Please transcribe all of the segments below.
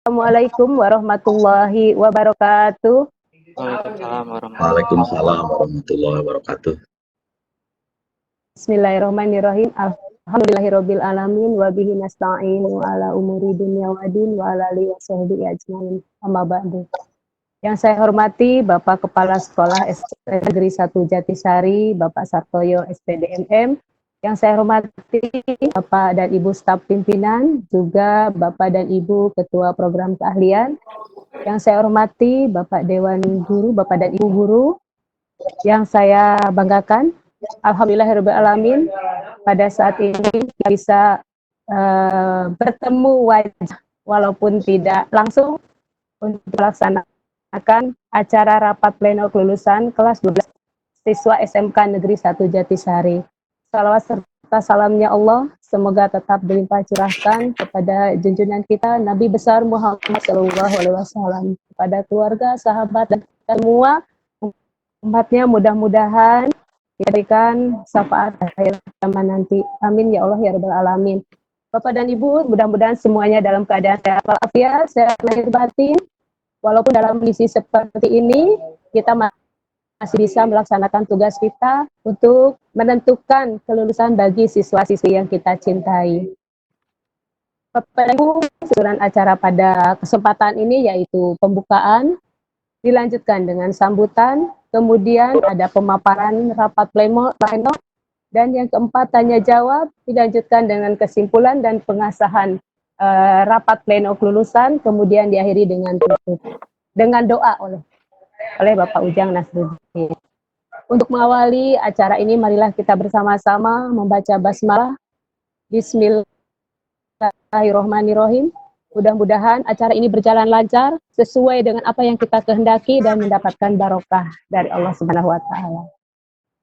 Assalamualaikum warahmatullahi wabarakatuh. Waalaikumsalam warahmatullahi Waalaikumsalam wabarakatuh. warahmatullahi wabarakatuh. Bismillahirrahmanirrahim. Alhamdulillahirabbil alamin wa bihi nasta'inu ala umuri dunya waddin wa ala alihi wasahbihi ajmain. Amma ba'du. Yang saya hormati Bapak Kepala Sekolah SD Negeri 1 Jatisari, Bapak Sartoyo SPDMM. Yang saya hormati Bapak dan Ibu staf pimpinan, juga Bapak dan Ibu Ketua Program Keahlian. Yang saya hormati Bapak Dewan Guru, Bapak dan Ibu Guru. Yang saya banggakan, alhamdulillahirrahmanirrahim, pada saat ini kita bisa bertemu wajah walaupun tidak langsung untuk melaksanakan acara rapat pleno kelulusan kelas 12 siswa SMK Negeri 1 Jatisari. Salawat serta salamnya Allah semoga tetap dilimpah curahkan kepada junjungan kita Nabi besar Muhammad SAW, kepada keluarga, sahabat, dan semua umatnya, mudah-mudahan diberikan syafaat akhir zaman nanti. Amin ya Allah ya rabbal alamin. Bapak dan Ibu, mudah-mudahan semuanya dalam keadaan sehat walafiat, sehat lahir batin. Walaupun dalam kondisi seperti ini, kita masih bisa melaksanakan tugas kita untuk menentukan kelulusan bagi siswa-siswi yang kita cintai. Bapak dan Ibu, susunan acara pada kesempatan ini yaitu pembukaan, dilanjutkan dengan sambutan, kemudian ada pemaparan rapat pleno, dan yang keempat tanya jawab, dilanjutkan dengan kesimpulan dan pengasahan rapat pleno kelulusan, kemudian diakhiri dengan tutup dengan doa oleh Bapak Ujang Nasruddin. Untuk mengawali acara ini, marilah kita bersama-sama membaca basmalah. Bismillahirrahmanirrahim. Mudah-mudahan acara ini berjalan lancar sesuai dengan apa yang kita kehendaki dan mendapatkan barokah dari Allah Subhanahu wa taala.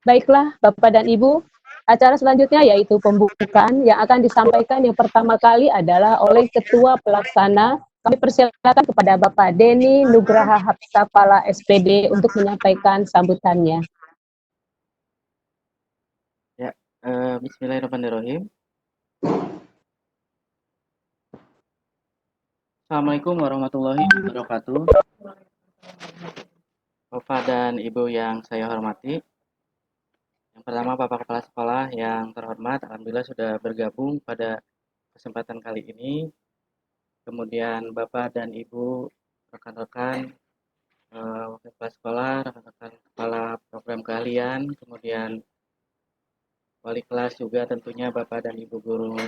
Baiklah, Bapak dan Ibu, acara selanjutnya yaitu pembukaan yang akan disampaikan yang pertama kali adalah oleh Ketua Pelaksana. Kami persilakan kepada Bapak Denny Nugraha Hapsapala SPD untuk menyampaikan sambutannya. Ya, Bismillahirrahmanirrahim. Assalamualaikum warahmatullahi wabarakatuh. Bapak dan Ibu yang saya hormati. Yang pertama, Bapak Kepala Sekolah yang terhormat, alhamdulillah sudah bergabung pada kesempatan kali ini. Kemudian Bapak dan Ibu, rekan-rekan Wakil Kepala Sekolah, rekan-rekan Kepala Program Keahlian, kemudian wali kelas juga tentunya Bapak dan Ibu guru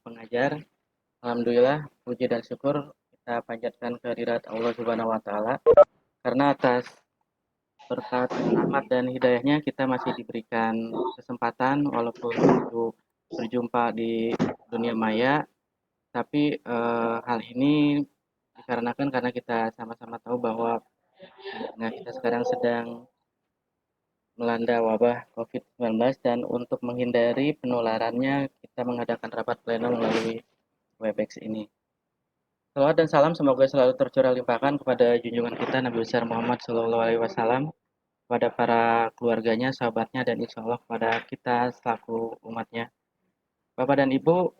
pengajar. Alhamdulillah, puji dan syukur kita panjatkan kehadirat Allah Subhanahu wa taala karena atas berkat rahmat dan hidayahnya kita masih diberikan kesempatan walaupun itu berjumpa di dunia maya, tapi hal ini dikarenakan karena kita sama-sama tahu bahwa kita sekarang sedang melanda wabah COVID-19 dan untuk menghindari penularannya kita mengadakan rapat pleno melalui Webex ini. Salawat dan salam semoga selalu tercurah limpahkan kepada junjungan kita Nabi besar Muhammad SAW, kepada para keluarganya, sahabatnya, dan insya Allah kepada kita selaku umatnya. Bapak dan Ibu,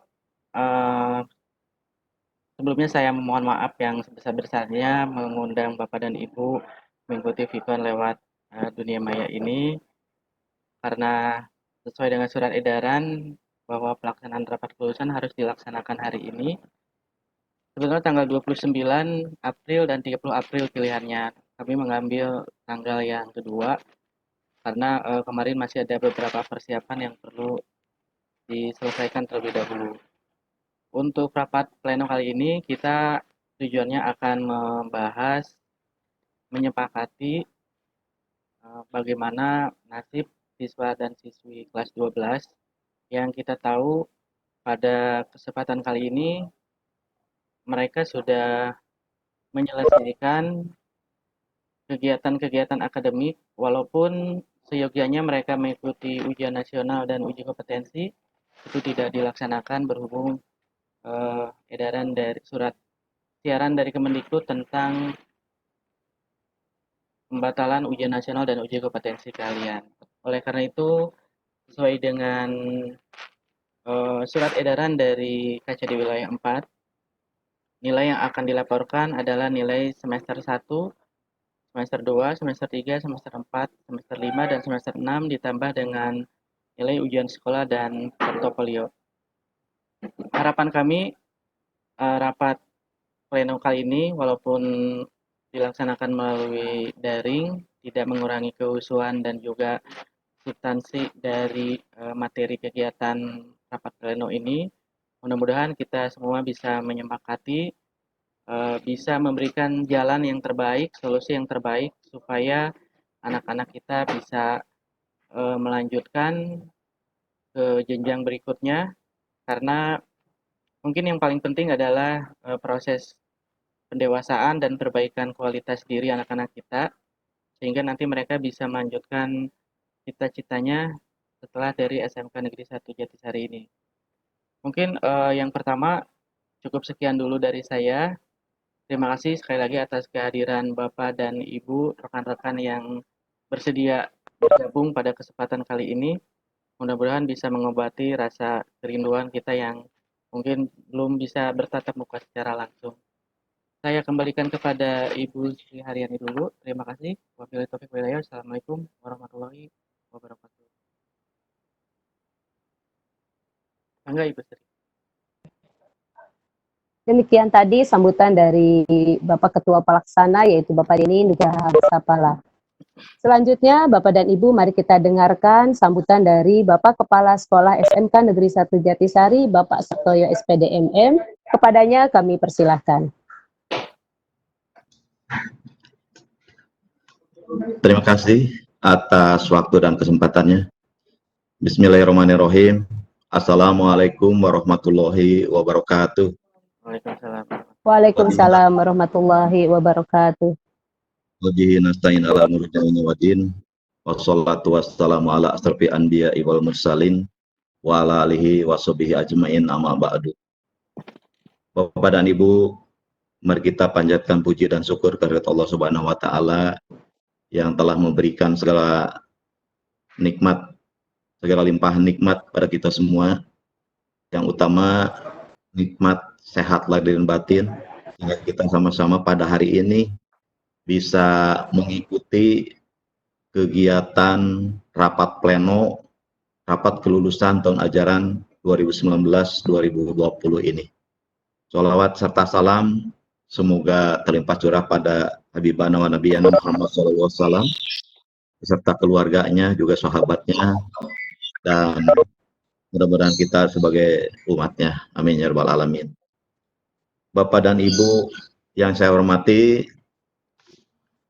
sebelumnya saya memohon maaf yang sebesar-besarnya mengundang Bapak dan Ibu mengikuti Vikon lewat dunia maya ini, karena sesuai dengan surat edaran bahwa pelaksanaan rapat kelulusan harus dilaksanakan hari ini. Sebenarnya tanggal 29 April dan 30 April pilihannya. Kami mengambil tanggal yang kedua karena kemarin masih ada beberapa persiapan yang perlu diselesaikan terlebih dahulu. Untuk rapat pleno kali ini kita tujuannya akan membahas, menyepakati bagaimana nasib siswa dan siswi kelas 12 yang kita tahu pada kesempatan kali ini mereka sudah menyelesaikan kegiatan-kegiatan akademik walaupun seyogyanya mereka mengikuti ujian nasional dan uji kompetensi itu tidak dilaksanakan berhubung edaran dari surat siaran dari Kemendikbud tentang pembatalan ujian nasional dan uji kompetensi keahlian. Oleh karena itu sesuai dengan surat edaran dari KCD wilayah 4 nilai yang akan dilaporkan adalah nilai semester 1, semester 2, semester 3, semester 4, semester 5, dan semester 6 ditambah dengan nilai ujian sekolah dan portofolio. Harapan kami rapat pleno kali ini walaupun dilaksanakan melalui daring tidak mengurangi kehusuan dan juga substansi dari materi kegiatan rapat pleno ini. Mudah-mudahan kita semua bisa menyepakati, bisa memberikan jalan yang terbaik, solusi yang terbaik supaya anak-anak kita bisa melanjutkan ke jenjang berikutnya, karena mungkin yang paling penting adalah proses pendewasaan dan perbaikan kualitas diri anak-anak kita, sehingga nanti mereka bisa melanjutkan cita-citanya setelah dari SMK Negeri 1 Jatisari ini. Mungkin yang pertama cukup sekian dulu dari saya. Terima kasih sekali lagi atas kehadiran Bapak dan Ibu, rekan-rekan yang bersedia bergabung pada kesempatan kali ini. Mudah-mudahan bisa mengobati rasa kerinduan kita yang mungkin belum bisa bertatap muka secara langsung. Saya kembalikan kepada Ibu Sri Haryani dulu. Terima kasih. Wabillahi taufiq wal hidayah. Assalamualaikum warahmatullahi wabarakatuh. Mangga Ibu Sri. Demikian tadi sambutan dari Bapak Ketua Pelaksana, yaitu Bapak Denny Nugraha Sapala. Selanjutnya, Bapak dan Ibu, mari kita dengarkan sambutan dari Bapak Kepala Sekolah SMK Negeri 1 Jatisari, Bapak Sartoyo SPD MM. Kepadanya kami persilahkan. Terima kasih atas waktu dan kesempatannya. Bismillahirrahmanirrahim. Assalamualaikum warahmatullahi wabarakatuh. Waalaikumsalam. Waalaikumsalam warahmatullahi wabarakatuh. Wabihi nasta'in ala nurjani wadin. Wassalatu wassalamu ala asrafi anbiya wal mursalin. Wa ala alihi wa sahbihi ajmain amma ba'du. Bapak dan Ibu, mari kita panjatkan puji dan syukur kehadirat Allah Subhanahu wa taala yang telah memberikan segala nikmat, segala limpahan nikmat pada kita semua. Yang utama nikmat sehat lahir dan batin, sehingga kita sama-sama pada hari ini bisa mengikuti kegiatan rapat pleno, rapat kelulusan tahun ajaran 2019-2020 ini. Sholawat serta salam semoga terlimpah curah pada Habibana wa Nabiyana Muhammad SAW beserta keluarganya, juga sahabatnya, dan mudah-mudahan kita sebagai umatnya. Amin ya rabbal alamin. Bapak dan Ibu yang saya hormati,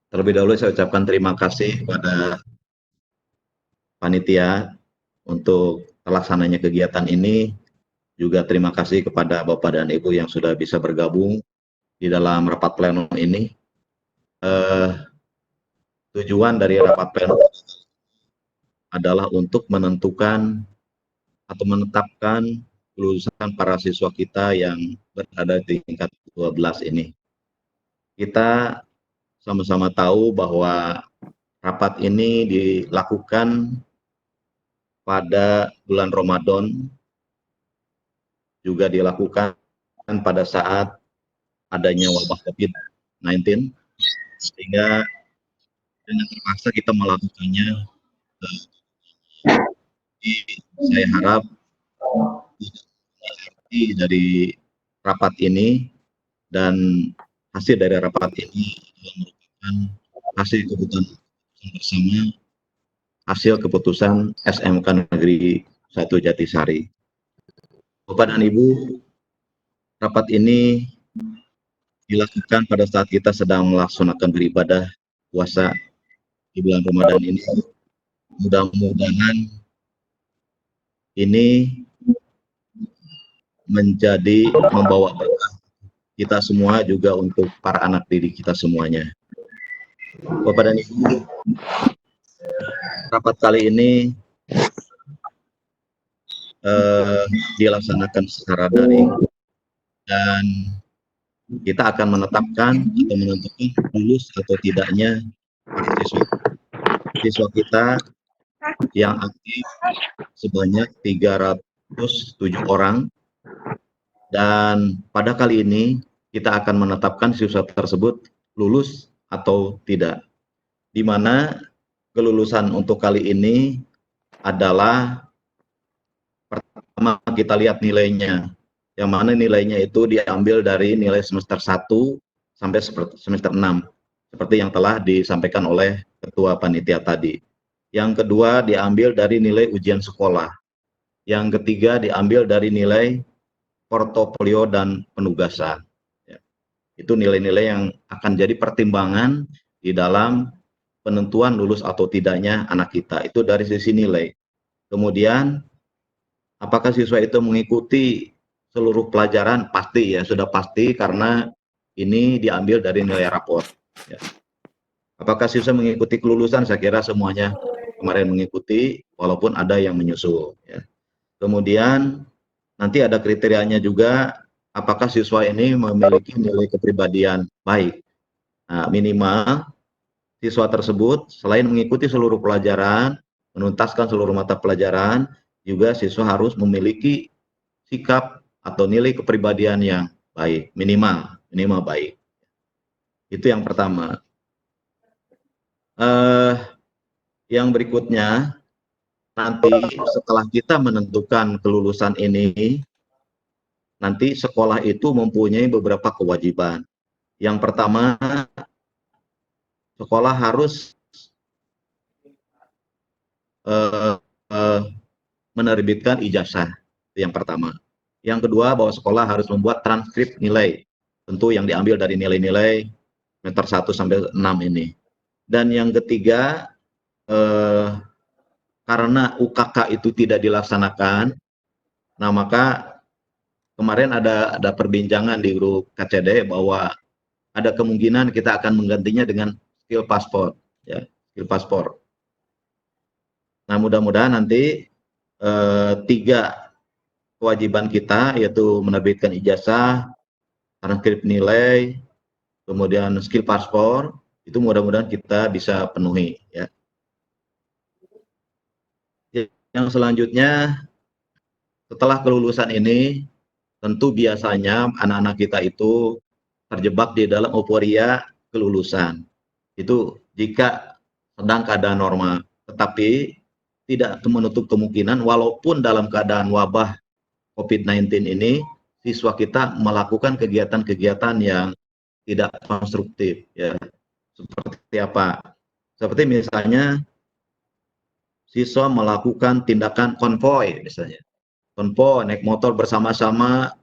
terlebih dahulu saya ucapkan terima kasih kepada panitia untuk terlaksananya kegiatan ini. Juga terima kasih kepada Bapak dan Ibu yang sudah bisa bergabung di dalam rapat pleno ini. Tujuan dari rapat pleno adalah untuk menentukan atau menetapkan kelulusan para siswa kita yang berada di tingkat 12 ini. Kita sama-sama tahu bahwa rapat ini dilakukan pada bulan Ramadan, juga dilakukan pada saat adanya wabah COVID-19, sehingga dengan terpaksa kita melakukannya. Saya harap arti dari rapat ini dan hasil dari rapat ini merupakan hasil keputusan bersama, hasil keputusan SMK Negeri 1 Jatisari. Bapak dan Ibu, rapat ini dilakukan pada saat kita sedang melaksanakan beribadah puasa di bulan Ramadan ini. Mudah-mudahan ini menjadi membawa berkah kita semua, juga untuk para anak didik kita semuanya. Bapak dan Ibu, rapat kali ini dilaksanakan secara daring, dan kita akan menetapkan atau menentukan lulus atau tidaknya siswa kita yang aktif sebanyak 307 orang. Dan pada kali ini kita akan menetapkan siswa tersebut lulus atau tidak. Di mana kelulusan untuk kali ini adalah pertama kita lihat nilainya. Yang mana nilainya itu diambil dari nilai semester 1 sampai semester 6. Seperti yang telah disampaikan oleh Ketua Panitia tadi. Yang kedua diambil dari nilai ujian sekolah. Yang ketiga diambil dari nilai portofolio dan penugasan. Itu nilai-nilai yang akan jadi pertimbangan di dalam penentuan lulus atau tidaknya anak kita. Itu dari sisi nilai. Kemudian, apakah siswa itu mengikuti seluruh pelajaran? Pasti ya, sudah pasti karena ini diambil dari nilai rapor. Ya. Apakah siswa mengikuti kelulusan? Saya kira semuanya kemarin mengikuti, walaupun ada yang menyusul. Ya. Kemudian, nanti ada kriterianya juga, apakah siswa ini memiliki nilai kepribadian baik. Nah, minimal siswa tersebut selain mengikuti seluruh pelajaran, menuntaskan seluruh mata pelajaran, juga siswa harus memiliki sikap atau nilai kepribadian yang baik, minimal baik. Itu yang pertama. Yang berikutnya, nanti setelah kita menentukan kelulusan ini, nanti sekolah itu mempunyai beberapa kewajiban. Yang pertama, sekolah harus menerbitkan ijazah, itu yang pertama. Yang kedua, bahwa sekolah harus membuat transkrip nilai, tentu yang diambil dari nilai-nilai semester 1 sampai 6 ini. Dan yang ketiga, karena UKK itu tidak dilaksanakan, nah maka kemarin ada perbincangan di grup KCD bahwa ada kemungkinan kita akan menggantinya dengan skill passport, ya, skill passport. Nah, mudah-mudahan nanti 3 kewajiban kita, yaitu menerbitkan ijazah, transkrip nilai, kemudian skill paspor, itu mudah-mudahan kita bisa penuhi. Ya. Yang selanjutnya, setelah kelulusan ini, tentu biasanya anak-anak kita itu terjebak di dalam euforia kelulusan. Itu jika sedang keadaan normal. Tetapi tidak menutup kemungkinan walaupun dalam keadaan wabah COVID-19 ini, siswa kita melakukan kegiatan-kegiatan yang tidak konstruktif. Ya. Seperti apa? Seperti misalnya siswa melakukan tindakan konvoi, misalnya. Konvoi, naik motor bersama-sama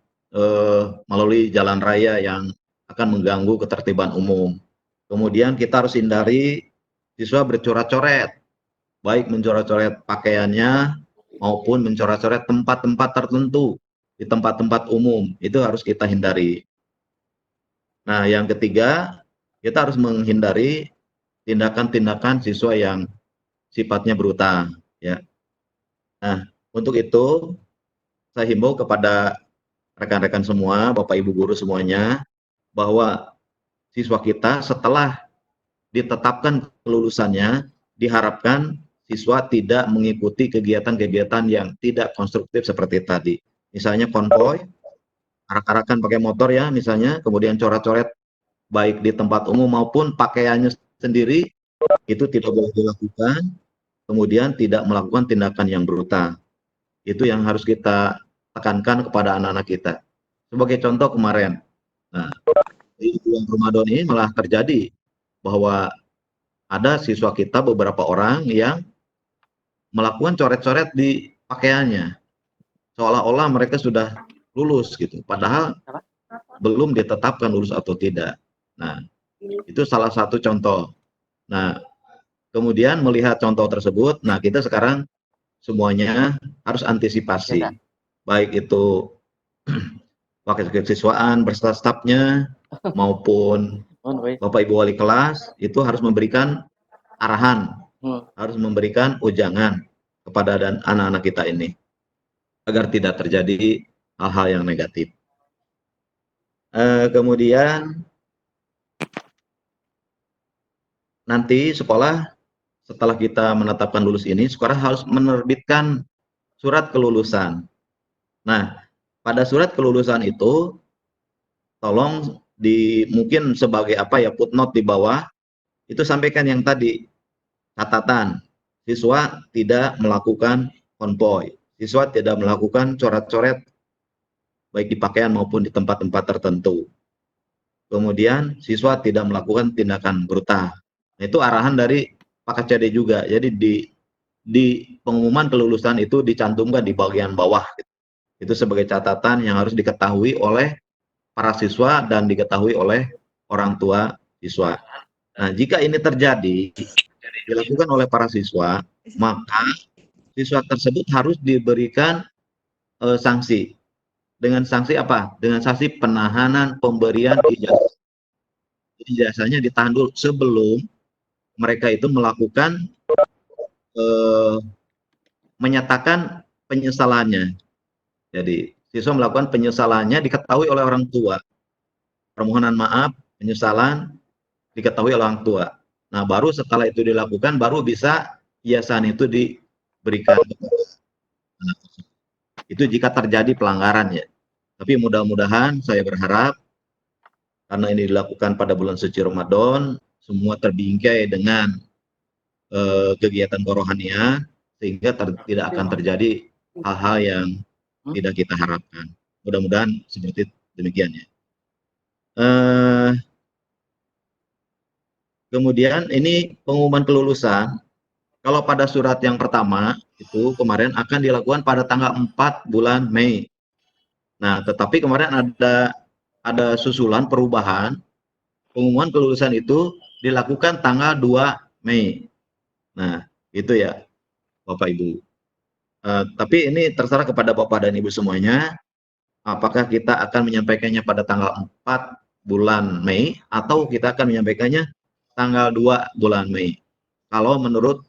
melalui jalan raya yang akan mengganggu ketertiban umum. Kemudian kita harus hindari siswa bercoret-coret, baik mencoret-coret pakaiannya maupun mencoret-coret tempat-tempat tertentu di tempat-tempat umum. Itu harus kita hindari. Nah, yang ketiga, kita harus menghindari tindakan-tindakan siswa yang sifatnya berutang. Ya. Nah, untuk itu saya himbau kepada rekan-rekan semua, Bapak Ibu guru semuanya, bahwa siswa kita setelah ditetapkan kelulusannya, diharapkan siswa tidak mengikuti kegiatan-kegiatan yang tidak konstruktif seperti tadi. Misalnya konvoi, arak-arakan pakai motor ya misalnya, kemudian coret-coret baik di tempat umum maupun pakaiannya sendiri, itu tidak boleh dilakukan, kemudian tidak melakukan tindakan yang brutal. Itu yang harus kita tekankan kepada anak-anak kita. Sebagai contoh kemarin, nah, di bulan Ramadan ini malah terjadi bahwa ada siswa kita beberapa orang yang melakukan coret-coret di pakaiannya, seolah-olah mereka sudah lulus gitu, padahal belum ditetapkan lulus atau tidak. Nah, itu salah satu contoh. Nah, kemudian melihat contoh tersebut, nah kita sekarang semuanya harus antisipasi, baik itu wakil kesiswaan berserta stafnya maupun Bapak Ibu wali kelas itu harus memberikan arahan, harus memberikan ujangan kepada anak-anak kita ini agar tidak terjadi hal-hal yang negatif. Kemudian nanti sekolah setelah kita menetapkan lulus ini, sekolah harus menerbitkan surat kelulusan. Nah, pada surat kelulusan itu tolong mungkin sebagai apa ya, footnote di bawah itu sampaikan yang tadi, catatan siswa tidak melakukan konvoy, siswa tidak melakukan coret-coret baik di pakaian maupun di tempat-tempat tertentu. Kemudian siswa tidak melakukan tindakan brutal. Nah, itu arahan dari Pak KCD juga. Jadi di pengumuman kelulusan itu dicantumkan di bagian bawah. Itu sebagai catatan yang harus diketahui oleh para siswa dan diketahui oleh orang tua siswa. Nah, jika ini terjadi dilakukan oleh para siswa, maka siswa tersebut harus diberikan sanksi. Dengan sanksi apa? Dengan sanksi penahanan pemberian ijazah. Ijazahnya ditahan dulu sebelum mereka itu melakukan menyatakan penyesalannya. Jadi siswa melakukan penyesalannya diketahui oleh orang tua. Permohonan maaf, penyesalan diketahui oleh orang tua. Nah, baru setelah itu dilakukan, baru bisa ijazah itu diberikan. Nah, itu jika terjadi pelanggaran ya. Tapi mudah-mudahan saya berharap karena ini dilakukan pada bulan suci Ramadan, semua terbingkai dengan kegiatan kerohanian sehingga tidak akan terjadi hal-hal yang tidak kita harapkan. Mudah-mudahan seperti demikian ya. Kemudian ini pengumuman kelulusan. Kalau pada surat yang pertama itu kemarin akan dilakukan pada tanggal 4 bulan Mei. Nah, tetapi kemarin ada susulan perubahan. Pengumuman kelulusan itu dilakukan tanggal 2 Mei. Nah, itu ya Bapak Ibu. Tapi ini terserah kepada Bapak dan Ibu semuanya. Apakah kita akan menyampaikannya pada tanggal 4 bulan Mei atau kita akan menyampaikannya tanggal 2 bulan Mei. Kalau menurut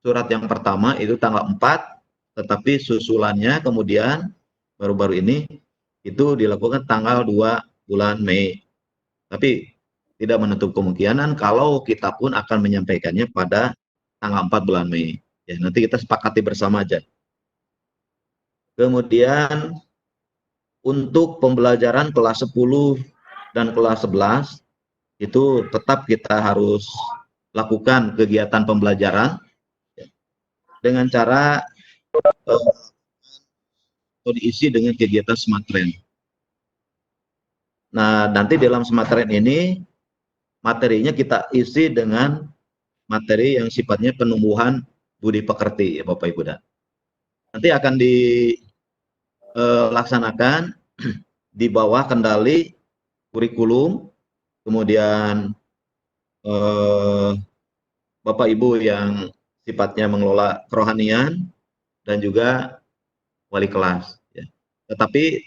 surat yang pertama itu tanggal 4, tetapi susulannya kemudian baru-baru ini itu dilakukan tanggal 2 bulan Mei. Tapi tidak menutup kemungkinan kalau kita pun akan menyampaikannya pada tanggal 4 bulan Mei. Ya, nanti kita sepakati bersama aja. Kemudian untuk pembelajaran kelas 10 dan kelas 11 itu tetap kita harus lakukan kegiatan pembelajaran dengan cara diisi dengan kegiatan smarttrain. Nah, nanti dalam smarttrain ini materinya kita isi dengan materi yang sifatnya penumbuhan budi pekerti ya Bapak Ibu. Nanti akan dilaksanakan di bawah kendali kurikulum, kemudian Bapak Ibu yang sifatnya mengelola kerohanian dan juga wali kelas. Ya. Tetapi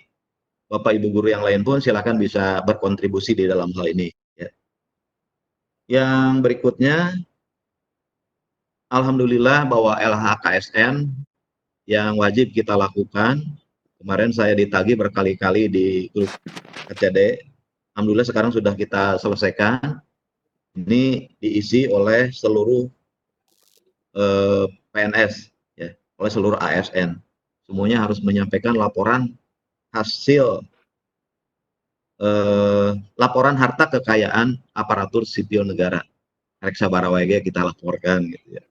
Bapak Ibu guru yang lain pun silakan bisa berkontribusi di dalam hal ini. Ya. Yang berikutnya, alhamdulillah bahwa LHKSN yang wajib kita lakukan, kemarin saya ditagih berkali-kali di grup KCD, alhamdulillah sekarang sudah kita selesaikan. Ini diisi oleh seluruh PNS, ya, oleh seluruh ASN. Semuanya harus menyampaikan laporan hasil laporan harta kekayaan aparatur sipil negara. Reksa Barawege kita laporkan gitu ya.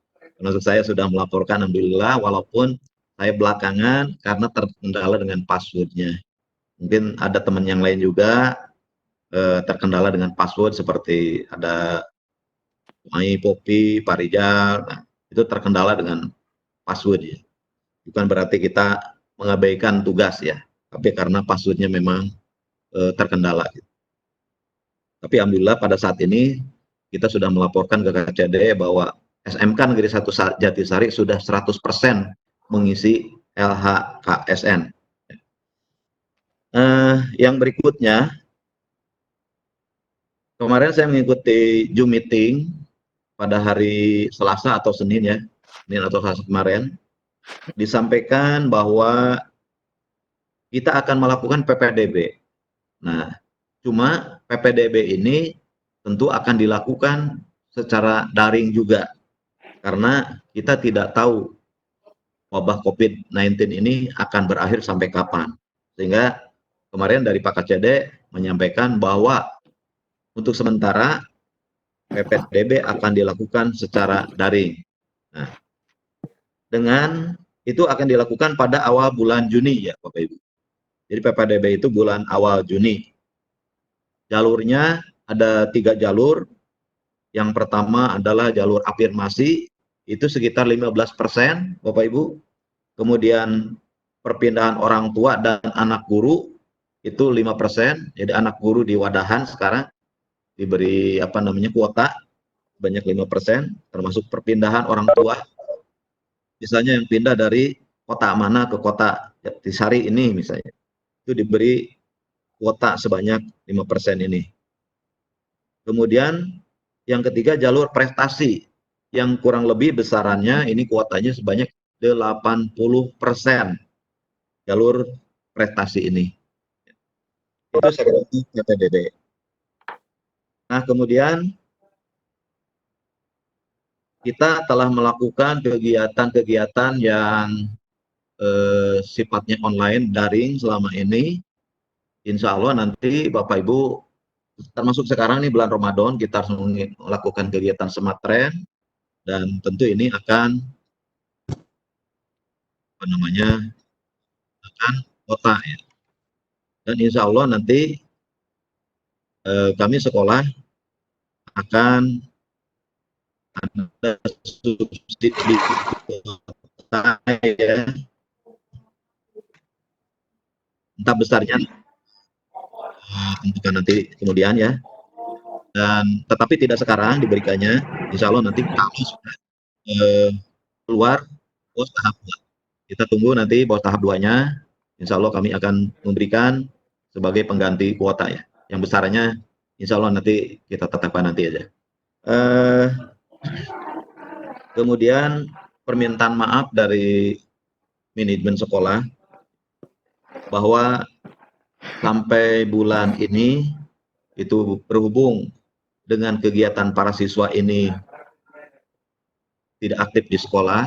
Maksud saya sudah melaporkan alhamdulillah walaupun saya belakangan karena terkendala dengan passwordnya. Mungkin ada teman yang lain juga terkendala dengan password seperti ada Mai Popi, Pak Rijal, nah, itu terkendala dengan password ya. Bukan berarti kita mengabaikan tugas ya, tapi karena passwordnya memang terkendala. Tapi alhamdulillah pada saat ini kita sudah melaporkan ke KCD bahwa SMK Negeri 1 Jatisari sudah 100% mengisi LHKSN. Yang berikutnya, kemarin saya mengikuti Zoom meeting pada hari Selasa atau Senin ya, Senin atau Selasa kemarin, disampaikan bahwa kita akan melakukan PPDB. Nah, cuma PPDB ini tentu akan dilakukan secara daring juga, karena kita tidak tahu wabah COVID-19 ini akan berakhir sampai kapan. Sehingga kemarin dari Pak KCD menyampaikan bahwa untuk sementara PPDB akan dilakukan secara daring. Nah, dengan itu akan dilakukan pada awal bulan Juni ya Bapak Ibu. Jadi PPDB itu bulan awal Juni. Jalurnya ada 3 jalur. Yang pertama adalah jalur afirmasi, itu sekitar 15% Bapak Ibu. Kemudian perpindahan orang tua dan anak guru itu 5%. Jadi anak guru di Wadahan sekarang diberi kuota banyak 5%, termasuk perpindahan orang tua. Misalnya yang pindah dari kota mana ke kota Tisari ini misalnya, itu diberi kuota sebanyak 5% ini. Kemudian yang ketiga jalur prestasi yang kurang lebih besarannya ini kuotanya sebanyak 80% jalur prestasi ini. Itu seperti PPDB. Nah, kemudian kita telah melakukan kegiatan-kegiatan yang sifatnya online, daring selama ini. Insya Allah nanti Bapak Ibu, termasuk sekarang ini bulan Ramadan, kita harus melakukan kegiatan sematren, dan tentu ini akan akan kota ya. Dan insya Allah nanti kami sekolah akan ada subsidi kota ya, entah besarnya tentukan nanti kemudian ya. Dan tetapi tidak sekarang diberikannya, insya Allah nanti kami sudah keluar pos tahap 2. Kita tunggu nanti pos tahap 2-nya, insya Allah kami akan memberikan sebagai pengganti kuota ya. Yang besarnya insya Allah nanti kita tetapkan nanti aja. Kemudian permintaan maaf dari manajemen sekolah bahwa sampai bulan ini itu berhubung dengan kegiatan para siswa ini tidak aktif di sekolah,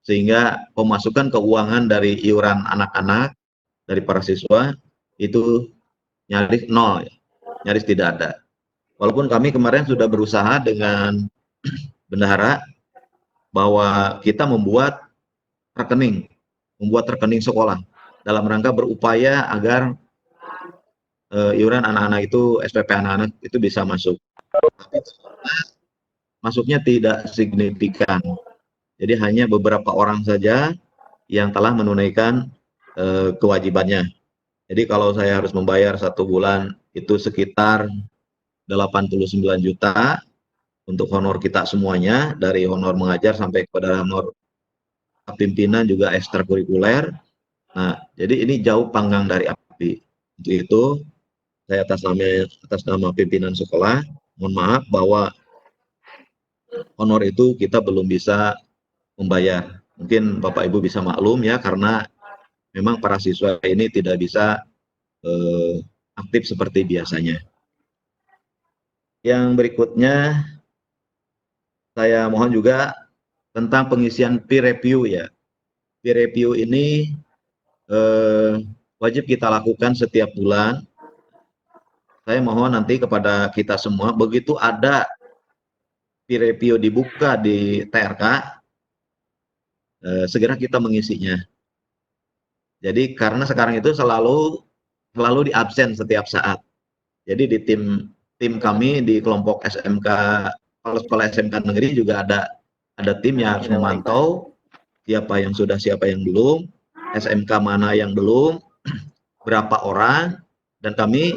sehingga pemasukan keuangan dari iuran anak-anak dari para siswa itu nyaris nol, nyaris tidak ada. Walaupun kami kemarin sudah berusaha dengan bendahara bahwa kita membuat rekening sekolah dalam rangka berupaya agar iuran anak-anak itu, SPP anak-anak itu bisa masuk. Tapi masuknya tidak signifikan. Jadi hanya beberapa orang saja yang telah menunaikan kewajibannya. Jadi kalau saya harus membayar 1 bulan itu sekitar 89 juta untuk honor kita semuanya, dari honor mengajar sampai kepada honor pimpinan juga ekstrakurikuler. Nah, jadi ini jauh panggang dari api. Untuk itu saya atas nama pimpinan sekolah mohon maaf bahwa honor itu kita belum bisa membayar. Mungkin Bapak Ibu bisa maklum ya, karena memang para siswa ini tidak bisa aktif seperti biasanya. Yang berikutnya saya mohon juga tentang pengisian peer review ya. Peer review ini wajib kita lakukan setiap bulan. Saya mohon nanti kepada kita semua, begitu ada peer review dibuka di TRK, segera kita mengisinya. Jadi karena sekarang itu selalu di absen setiap saat. Jadi di tim kami di kelompok SMK, sekolah SMK negeri juga ada tim yang harus memantau siapa yang sudah, siapa yang belum, SMK mana yang belum, berapa orang, dan kami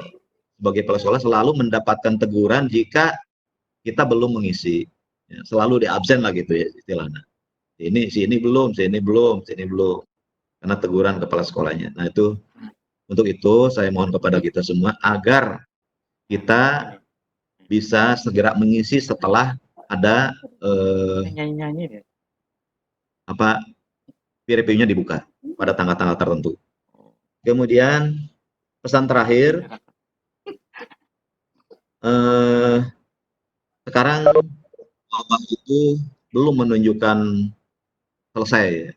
sebagai kepala sekolah selalu mendapatkan teguran jika kita belum mengisi. Ya, selalu di absen lah gitu ya istilahnya. Sini belum. Karena teguran kepala sekolahnya. Nah untuk itu saya mohon kepada kita semua agar kita bisa segera mengisi setelah ada peer review-nya dibuka pada tanggal-tanggal tertentu. Kemudian pesan terakhir, sekarang wabah itu belum menunjukkan selesai.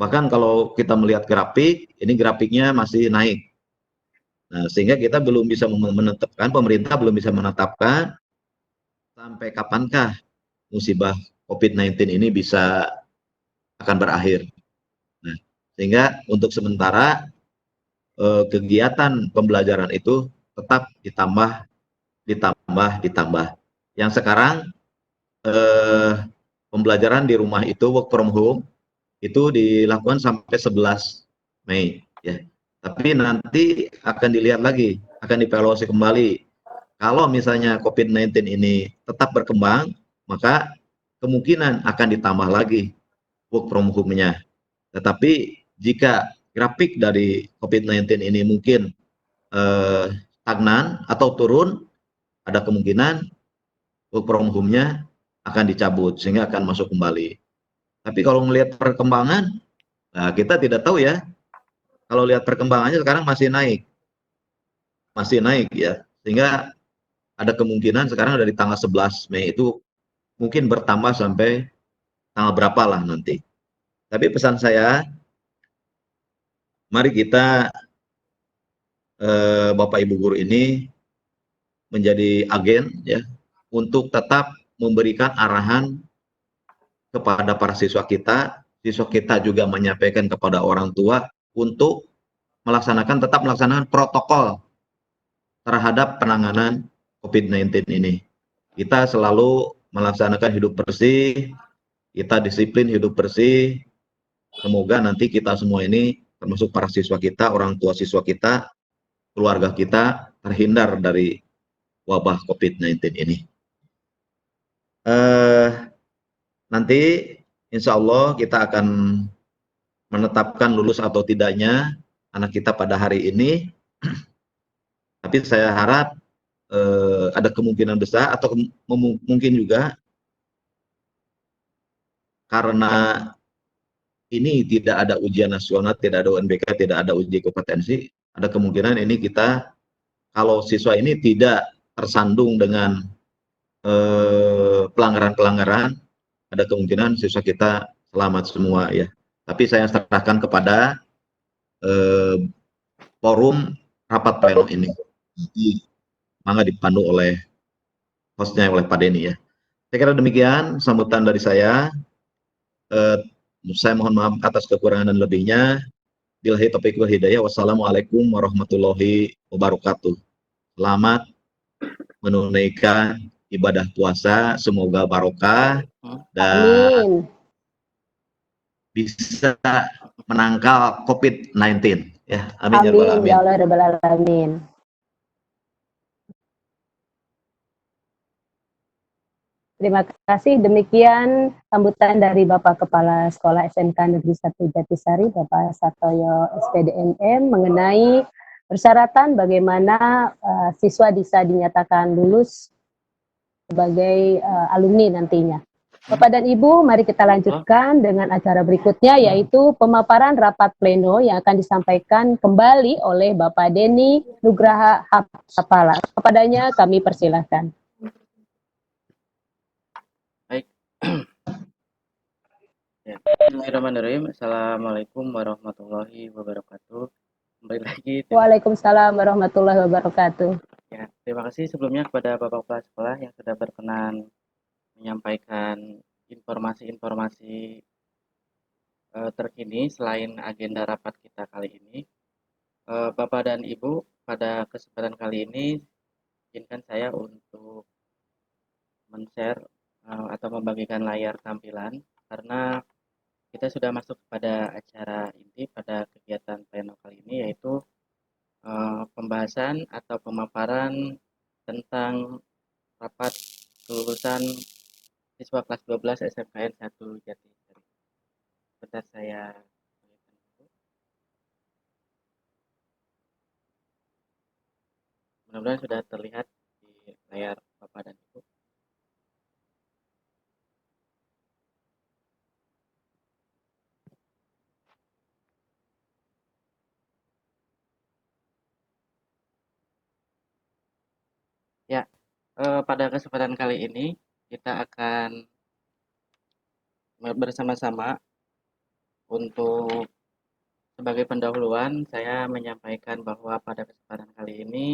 Bahkan kalau kita melihat grafik, ini grafiknya masih naik. Nah, sehingga kita belum bisa menetapkan, pemerintah belum bisa menetapkan sampai kapankah musibah COVID-19 ini bisa akan berakhir. Nah, sehingga untuk sementara kegiatan pembelajaran itu tetap ditambah. Yang sekarang pembelajaran di rumah itu work from home itu dilakukan sampai 11 Mei ya. Tapi nanti akan dilihat lagi, akan dievaluasi kembali. Kalau misalnya COVID-19 ini tetap berkembang, maka kemungkinan akan ditambah lagi work from home-nya. Tetapi jika grafik dari COVID-19 ini mungkin stagnan atau turun, ada kemungkinan work from home-nya akan dicabut sehingga akan masuk kembali. Tapi kalau melihat perkembangan, nah kita tidak tahu ya. Kalau lihat perkembangannya sekarang masih naik ya. Sehingga ada kemungkinan sekarang dari tanggal 11 Mei itu mungkin bertambah sampai tanggal berapa lah nanti. Tapi pesan saya, mari kita Bapak Ibu guru ini menjadi agen ya untuk tetap memberikan arahan kepada para siswa kita juga menyampaikan kepada orang tua untuk tetap melaksanakan protokol terhadap penanganan COVID-19 ini. Kita selalu melaksanakan hidup bersih, kita disiplin hidup bersih. Semoga nanti kita semua ini, termasuk para siswa kita, orang tua siswa kita, keluarga kita, terhindar dari wabah COVID-19 ini. Nanti insya Allah kita akan menetapkan lulus atau tidaknya anak kita pada hari ini. Tapi saya harap ada kemungkinan besar atau mungkin juga karena ini tidak ada ujian nasional, tidak ada UNBK, tidak ada uji kompetensi, ada kemungkinan ini kita kalau siswa ini tidak tersandung dengan pelanggaran-pelanggaran, ada kemungkinan siswa kita selamat semua ya. Tapi saya serahkan kepada forum rapat pleno ini. Nanti mangga dipandu oleh hostnya oleh Pak Denny ya. Saya kira demikian sambutan dari saya. Saya mohon maaf atas kekurangan dan lebihnya. Billahi taufiq wal hidayah. Wassalamualaikum warahmatullahi wabarakatuh. Selamat menunaikan ibadah puasa. Semoga barokah dan Amin. bisa menangkal COVID-19. Ya, amin ya rabbal Amin ya alamin. Allah rabbal alamin. Terima kasih. Demikian sambutan dari Bapak Kepala Sekolah SMK Negeri 1 Jatisari, Bapak Satoyo SPDMM, mengenai persyaratan bagaimana siswa bisa dinyatakan lulus sebagai alumni nantinya. Bapak dan Ibu, mari kita lanjutkan dengan acara berikutnya, yaitu pemaparan rapat pleno yang akan disampaikan kembali oleh Bapak Denny Nugraha Hapsapala. Kepadanya kami persilahkan. Baik. Ya. Bismillahirrahmanirrahim. Assalamualaikum warahmatullahi wabarakatuh. Kembali lagi. Waalaikumsalam warahmatullahi wabarakatuh. Ya, terima kasih sebelumnya kepada Bapak Kepala Sekolah yang sudah berkenan menyampaikan informasi-informasi terkini selain agenda rapat kita kali ini. Bapak dan Ibu, pada kesempatan kali ini izinkan saya untuk men-share atau membagikan layar tampilan karena kita sudah masuk pada acara inti pada kegiatan pleno kali ini, yaitu pembahasan atau pemaparan tentang rapat kelulusan siswa kelas 12 SMKN 1 Jatisari. Sebentar saya mudah-mudahan sudah terlihat di layar Bapak dan Ibu. Ya, pada kesempatan kali ini kita akan bersama-sama Untuk sebagai pendahuluan, saya menyampaikan bahwa pada kesempatan kali ini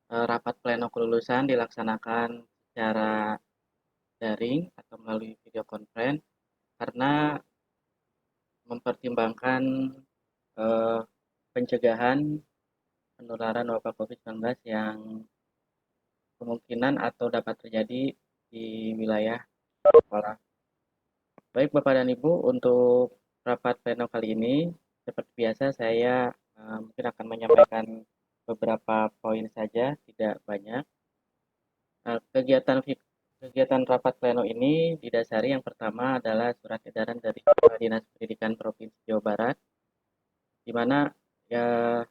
rapat pleno kelulusan dilaksanakan secara daring atau melalui video conference karena mempertimbangkan eh, pencegahan penularan wabah COVID-19 yang kemungkinan atau dapat terjadi di wilayah sekolah. Baik Bapak dan Ibu, untuk rapat pleno kali ini, seperti biasa saya mungkin akan menyampaikan beberapa poin saja, tidak banyak. Kegiatan rapat pleno ini didasari yang pertama adalah surat edaran dari Kepala Dinas Pendidikan Provinsi Jawa Barat, di mana ya,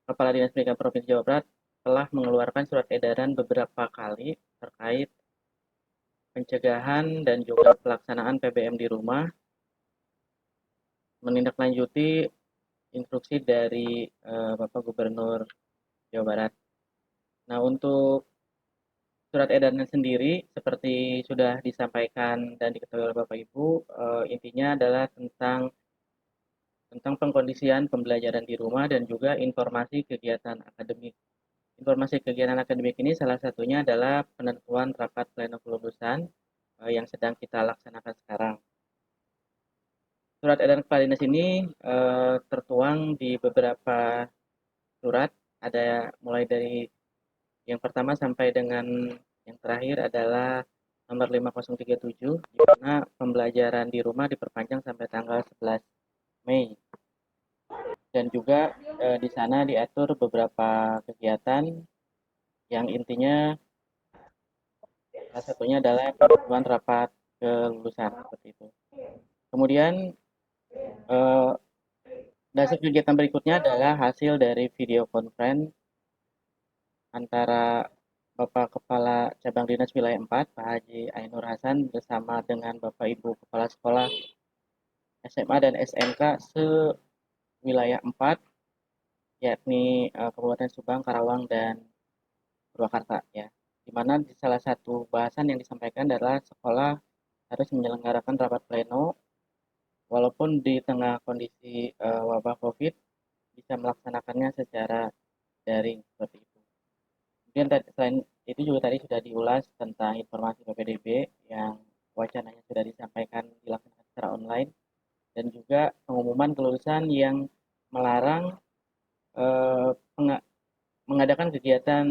Kepala Dinas Pendidikan Provinsi Jawa Barat telah mengeluarkan surat edaran beberapa kali terkait pencegahan dan juga pelaksanaan PBM di rumah, menindaklanjuti instruksi dari Bapak Gubernur Jawa Barat. Nah, untuk surat edaran sendiri seperti sudah disampaikan dan diketahui oleh Bapak Ibu, intinya adalah tentang pengkondisian pembelajaran di rumah dan juga informasi kegiatan akademik. Informasi kegiatan akademik ini salah satunya adalah penentuan rapat pleno kelulusan yang sedang kita laksanakan sekarang. Surat edaran kepala dinas ini tertuang di beberapa surat, ada mulai dari yang pertama sampai dengan yang terakhir adalah nomor 5037, di mana pembelajaran di rumah diperpanjang sampai tanggal 11 Mei. Dan juga di sana diatur beberapa kegiatan yang intinya salah satunya adalah penentuan rapat kelulusan seperti itu. Kemudian dasar kegiatan berikutnya adalah hasil dari video conference antara Bapak Kepala Cabang Dinas Wilayah 4, Pak Haji Ainur Hasan, bersama dengan Bapak Ibu Kepala Sekolah SMA dan SMK se-wilayah 4, yakni Kabupaten Subang, Karawang, dan Purwakarta. Ya. Di mana di salah satu bahasan yang disampaikan adalah sekolah harus menyelenggarakan rapat pleno walaupun di tengah kondisi wabah COVID bisa melaksanakannya secara daring seperti itu. Kemudian selain itu juga tadi sudah diulas tentang informasi PPDB yang wacananya sudah disampaikan dilaksanakan secara online, dan juga pengumuman kelulusan yang melarang eh, mengadakan kegiatan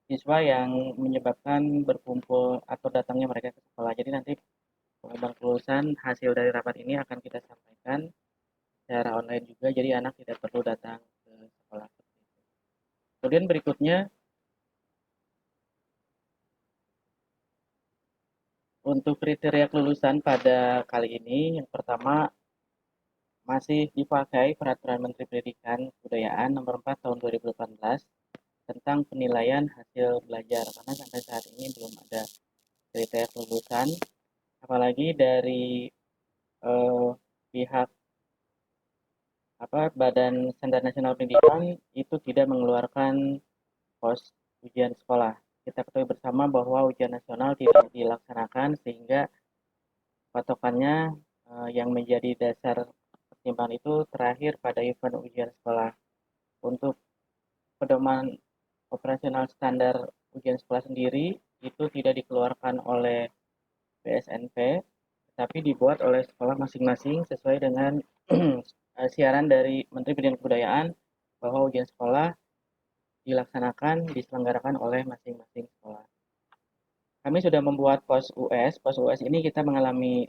siswa yang menyebabkan berkumpul atau datangnya mereka ke sekolah. Jadi nanti pengumuman kelulusan hasil dari rapat ini akan kita sampaikan secara online juga, jadi anak tidak perlu datang ke sekolah. Kemudian berikutnya, untuk kriteria kelulusan pada kali ini, yang pertama masih dipakai Peraturan Menteri Pendidikan Kebudayaan Nomor 4 Tahun 2018 tentang penilaian hasil belajar, karena sampai saat ini belum ada kriteria kelulusan, apalagi dari pihak Badan Standar Nasional Pendidikan itu tidak mengeluarkan pos ujian sekolah. Kita ketahui bersama bahwa ujian nasional tidak dilaksanakan, sehingga patokannya yang menjadi dasar pertimbangan itu terakhir pada event ujian sekolah. Untuk pedoman operasional standar ujian sekolah sendiri itu tidak dikeluarkan oleh BSNP, tapi dibuat oleh sekolah masing-masing sesuai dengan siaran dari Menteri Pendidikan dan Kebudayaan bahwa ujian sekolah diselenggarakan oleh masing-masing sekolah. Kami sudah membuat pos US. Pos US ini kita mengalami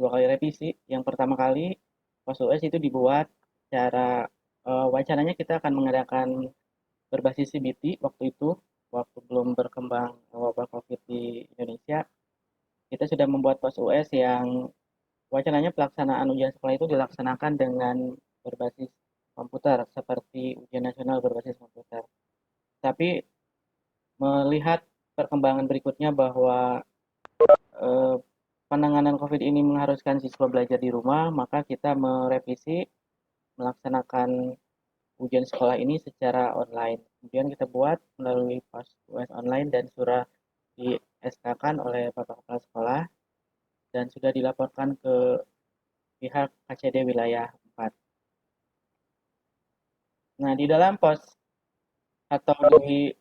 2 kali revisi. Yang pertama kali pos US itu dibuat secara wacananya kita akan mengadakan berbasis CBT waktu itu, waktu belum berkembang wabah COVID di Indonesia. Kita sudah membuat pos US yang wacananya pelaksanaan ujian sekolah itu dilaksanakan dengan berbasis komputer, seperti ujian nasional berbasis komputer. Tapi melihat perkembangan berikutnya bahwa penanganan COVID ini mengharuskan siswa belajar di rumah, maka kita merevisi melaksanakan ujian sekolah ini secara online. Kemudian kita buat melalui pos US online dan sudah di SK-kan oleh Bapak Kepala Sekolah. dan sudah dilaporkan ke pihak KCD wilayah 4. Nah, di dalam pos atau di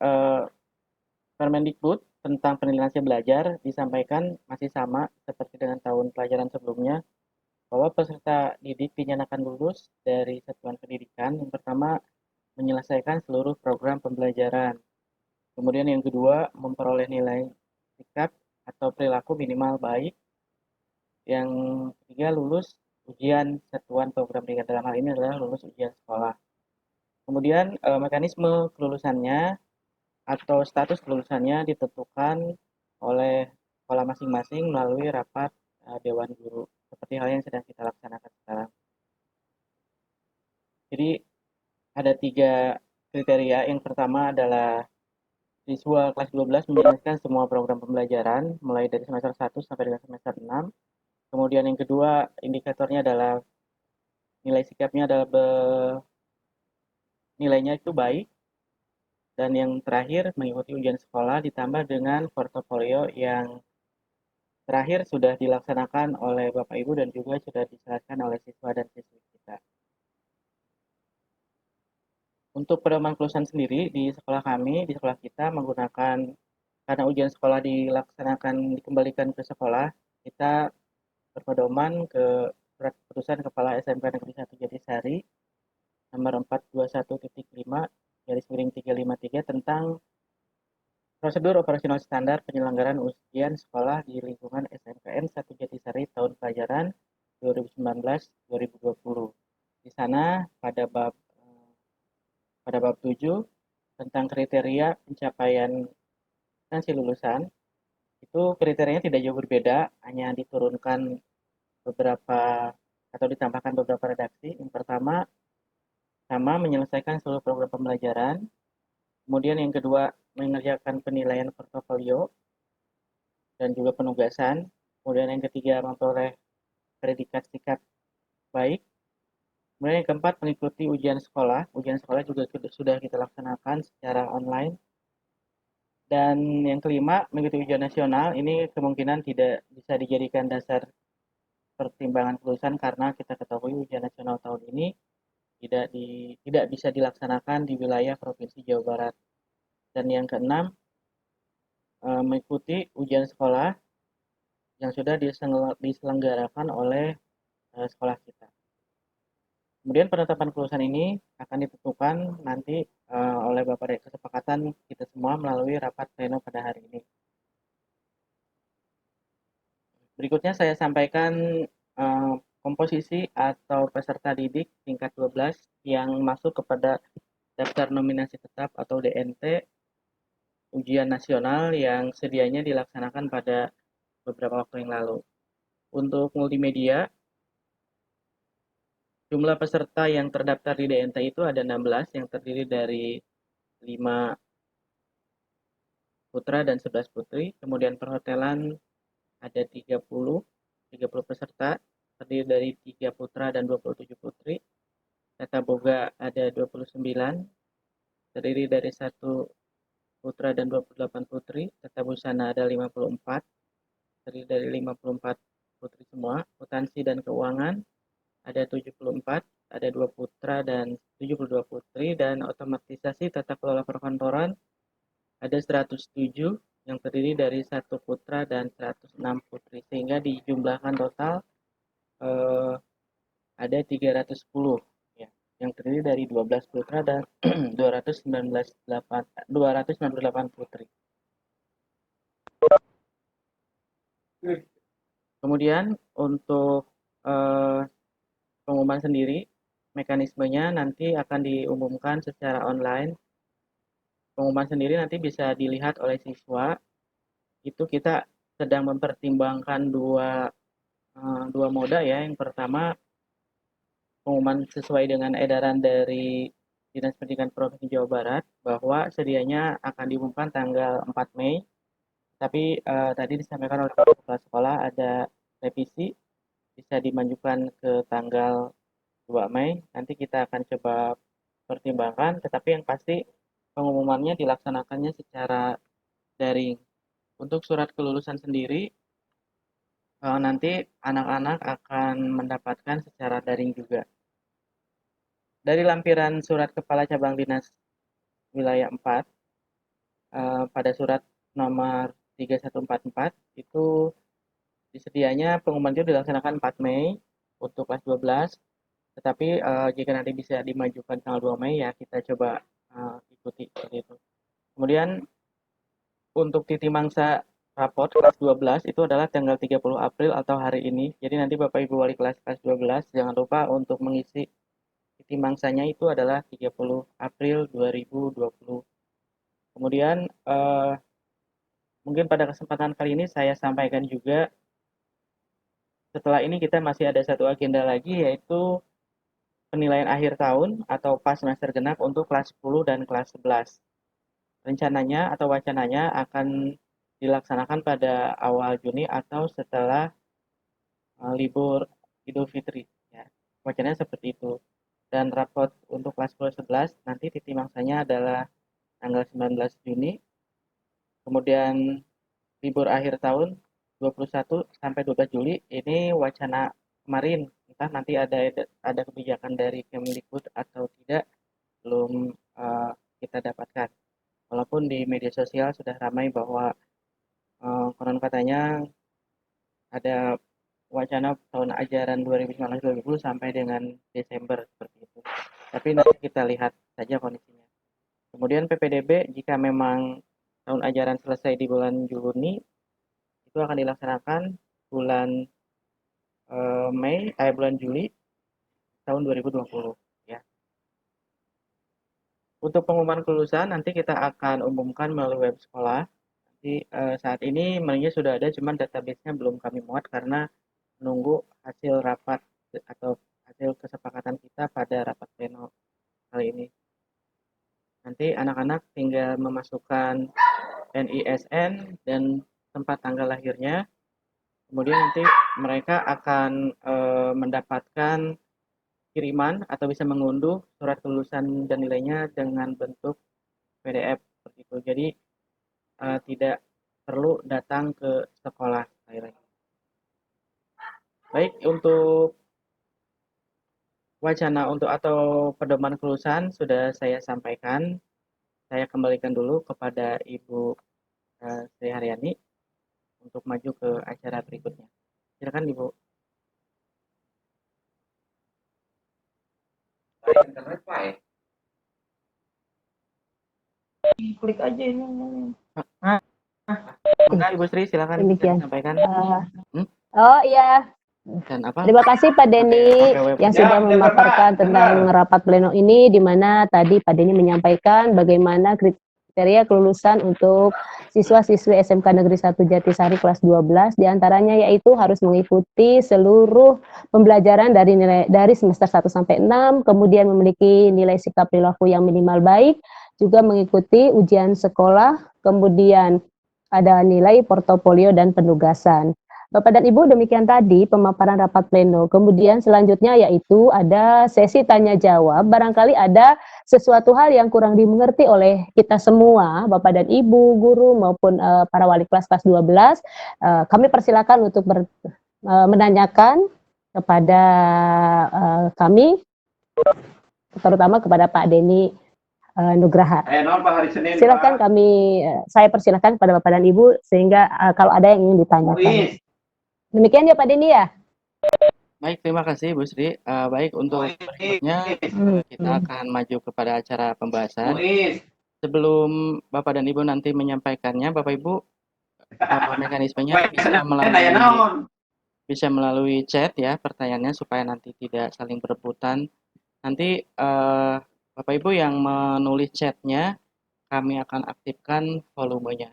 Permendikbud tentang penilaian hasil belajar disampaikan masih sama seperti dengan tahun pelajaran sebelumnya, bahwa peserta didik dinyatakan lulus dari satuan pendidikan. Yang pertama, menyelesaikan seluruh program pembelajaran. Kemudian yang kedua, memperoleh nilai sikap atau perilaku minimal baik. Yang ketiga, lulus ujian satuan program pendidikan, dalam hal ini adalah lulus ujian sekolah. Kemudian mekanisme kelulusannya atau status kelulusannya ditentukan oleh sekolah masing-masing melalui rapat Dewan Guru, seperti hal yang sedang kita laksanakan sekarang. Jadi ada 3 kriteria. Yang pertama adalah siswa kelas 12 menyelesaikan semua program pembelajaran mulai dari semester 1 sampai dengan semester 6. Kemudian yang kedua, indikatornya adalah nilai sikapnya adalah nilainya itu baik. Dan yang terakhir, mengikuti ujian sekolah ditambah dengan portofolio yang terakhir sudah dilaksanakan oleh Bapak Ibu dan juga sudah dijelaskan oleh siswa dan siswi kita. Untuk pedoman kelulusan sendiri di sekolah kami, di sekolah kita menggunakan, karena ujian sekolah dikembalikan ke sekolah, kita berpedoman ke surat keputusan Kepala SMK Negeri 1 Jatisari nomor 421.5/353 tentang prosedur operasional standar penyelenggaraan ujian sekolah di lingkungan SMKN 1 Jatisari tahun pelajaran 2019-2020. Di sana pada bab 7 tentang kriteria pencapaian sanksi lulusan, itu kriterianya tidak jauh berbeda, hanya diturunkan beberapa atau ditambahkan beberapa redaksi. Yang pertama, sama menyelesaikan seluruh program pembelajaran. Kemudian yang kedua, mengerjakan penilaian portofolio dan juga penugasan. Kemudian yang ketiga, memperoleh predikat sikap baik. Kemudian yang keempat, mengikuti ujian sekolah. Ujian sekolah juga sudah kita laksanakan secara online. Dan yang kelima, mengikuti ujian nasional. Ini kemungkinan tidak bisa dijadikan dasar pertimbangan kelulusan karena kita ketahui ujian nasional tahun ini tidak bisa dilaksanakan di wilayah Provinsi Jawa Barat. Dan yang keenam, mengikuti ujian sekolah yang sudah diselenggarakan oleh sekolah kita. Kemudian penetapan kelulusan ini akan ditentukan nanti oleh Bapak dari kesepakatan kita semua melalui rapat pleno pada hari ini. Berikutnya saya sampaikan komposisi atau peserta didik tingkat 12 yang masuk kepada daftar nominasi tetap atau DNT ujian nasional yang sedianya dilaksanakan pada beberapa waktu yang lalu. Untuk multimedia, jumlah peserta yang terdaftar di DNT itu ada 16 yang terdiri dari 5 putra dan 11 putri. Kemudian perhotelan ada 30 peserta terdiri dari 3 putra dan 27 putri. Tata boga ada 29 terdiri dari 1 putra dan 28 putri. Tata busana ada 54 terdiri dari 54 putri semua. Akuntansi dan keuangan ada 74, ada 2 putra dan 72 putri. Dan otomatisasi tata kelola perkantoran ada 107 yang terdiri dari 1 putra dan 106 putri, sehingga dijumlahkan total ada 310 ya, yang terdiri dari 12 putra dan 298 putri. Kemudian untuk pengumuman sendiri, mekanismenya nanti akan diumumkan secara online. Pengumuman sendiri nanti bisa dilihat oleh siswa. Itu kita sedang mempertimbangkan dua moda ya. Yang pertama, pengumuman sesuai dengan edaran dari Dinas Pendidikan Provinsi Jawa Barat bahwa sedianya akan diumumkan tanggal 4 Mei. Tapi tadi disampaikan oleh kepala sekolah ada revisi, bisa dimajukan ke tanggal 2 Mei. Nanti kita akan coba pertimbangkan, tetapi yang pasti pengumumannya dilaksanakannya secara daring. Untuk surat kelulusan sendiri, nanti anak-anak akan mendapatkan secara daring juga. Dari lampiran surat Kepala Cabang Dinas Wilayah 4, pada surat nomor 3144 itu disedianya pengumuman itu dilaksanakan 4 Mei untuk kelas 12, tetapi jika nanti bisa dimajukan tanggal 2 Mei ya kita coba ikuti seperti itu. Kemudian untuk titi mangsa rapot kelas 12 itu adalah tanggal 30 April atau hari ini. Jadi nanti Bapak Ibu wali kelas 12 jangan lupa untuk mengisi titi mangsanya itu adalah 30 April 2020. Kemudian mungkin pada kesempatan kali ini saya sampaikan juga, setelah ini kita masih ada satu agenda lagi, yaitu penilaian akhir tahun atau pas semester genap untuk kelas 10 dan kelas 11. Rencananya atau wacananya akan dilaksanakan pada awal Juni atau setelah libur Idul Fitri. Ya. Wacananya seperti itu. Dan rapot untuk kelas 10-11 nanti titi mangsanya adalah tanggal 19 Juni. Kemudian libur akhir tahun 21 sampai 12 Juli ini wacana kemarin, entah nanti ada kebijakan dari Kemendikbud atau tidak belum kita dapatkan. Walaupun di media sosial sudah ramai bahwa konon katanya ada wacana tahun ajaran 2019-2020 sampai dengan Desember seperti itu. Tapi nanti kita lihat saja kondisinya. Kemudian PPDB jika memang tahun ajaran selesai di bulan Juni itu akan dilaksanakan bulan bulan Juli tahun 2020 ya. Untuk pengumuman kelulusan nanti kita akan umumkan melalui web sekolah. Nanti saat ini menunya sudah ada, cuman database-nya belum kami muat karena menunggu hasil rapat atau hasil kesepakatan kita pada rapat pleno kali ini. Nanti anak-anak tinggal memasukkan NISN dan tempat tanggal lahirnya. Kemudian nanti mereka akan mendapatkan kiriman atau bisa mengunduh surat kelulusan dan nilainya dengan bentuk PDF seperti itu. Jadi tidak perlu datang ke sekolah sekali lagi. Baik, untuk wacana untuk atau pedoman kelulusan sudah saya sampaikan. Saya kembalikan dulu kepada Ibu Sri Haryani untuk maju ke acara berikutnya. Silakan Ibu. Klik aja ini. Enggak, Ibu Sri, silakan Demikian. sampaikan. Oh iya, Dan apa? terima kasih Pak Denny yang sudah memaparkan tentang rapat pleno ini, di mana tadi Pak Denny menyampaikan bagaimana kriteria kelulusan untuk siswa-siswi SMK Negeri 1 Jatisari kelas 12, diantaranya yaitu harus mengikuti seluruh pembelajaran dari semester 1 sampai 6, kemudian memiliki nilai sikap perilaku yang minimal baik, juga mengikuti ujian sekolah, kemudian ada nilai portofolio dan penugasan. Bapak dan Ibu, demikian tadi pemaparan rapat pleno. Kemudian selanjutnya yaitu ada sesi tanya jawab. Barangkali ada sesuatu hal yang kurang dimengerti oleh kita semua, Bapak dan Ibu, guru maupun para wali kelas 12. Kami persilakan untuk menanyakan kepada kami, terutama kepada Pak Denny Nugraha. Silakan saya persilakan kepada Bapak dan Ibu sehingga kalau ada yang ingin ditanyakan. Demikian ya Pak Denny ya. Baik, terima kasih Bu Sri. Baik, untuk berikutnya kita akan maju kepada acara pembahasan. Sebelum Bapak dan Ibu nanti menyampaikannya, Bapak Ibu mekanismenya bisa melalui chat ya pertanyaannya supaya nanti tidak saling berebutan. Nanti Bapak Ibu yang menulis chatnya kami akan aktifkan volumenya.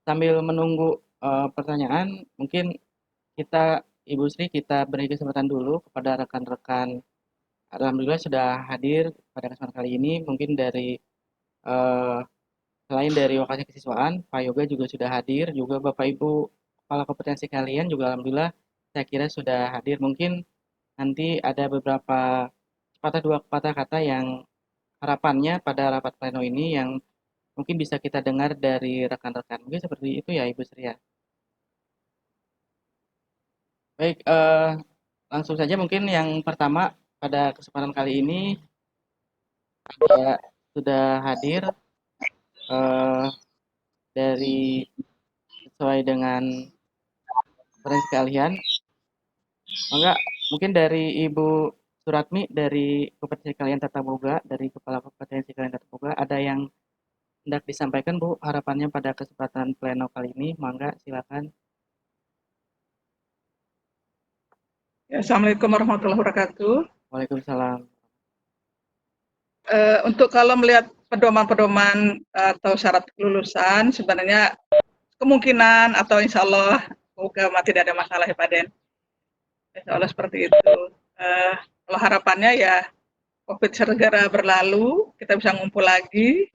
Sambil menunggu pertanyaan, mungkin Ibu Sri kita beri kesempatan dulu kepada rekan-rekan. Alhamdulillah sudah hadir pada kesempatan kali ini. Mungkin dari selain dari Wakasih Kesiswaan, Pak Yoga juga sudah hadir. Juga Bapak Ibu kepala kompetensi kalian juga alhamdulillah saya kira sudah hadir. Mungkin nanti ada beberapa dua patah kata yang harapannya pada rapat pleno ini yang mungkin bisa kita dengar dari rekan-rekan. Mungkin seperti itu ya Ibu Sri ya. Baik, langsung saja mungkin yang pertama pada kesempatan kali ini sudah hadir eh, dari sesuai dengan referensi keahlian. Maka mungkin dari Ibu Suratmi dari Kompetensi Kalian Tata Boga, dari Kepala Kompetensi Kalian Tata Boga, ada yang hendak disampaikan Bu, harapannya pada kesempatan pleno kali ini, mangga silakan. Ya, Assalamualaikum warahmatullahi wabarakatuh. Waalaikumsalam. Untuk kalau melihat pedoman-pedoman atau syarat kelulusan, sebenarnya kemungkinan atau insya Allah semoga tidak ada masalah ya Pak Den. Insya Allah seperti itu. Kalau harapannya ya COVID segera berlalu, kita bisa ngumpul lagi.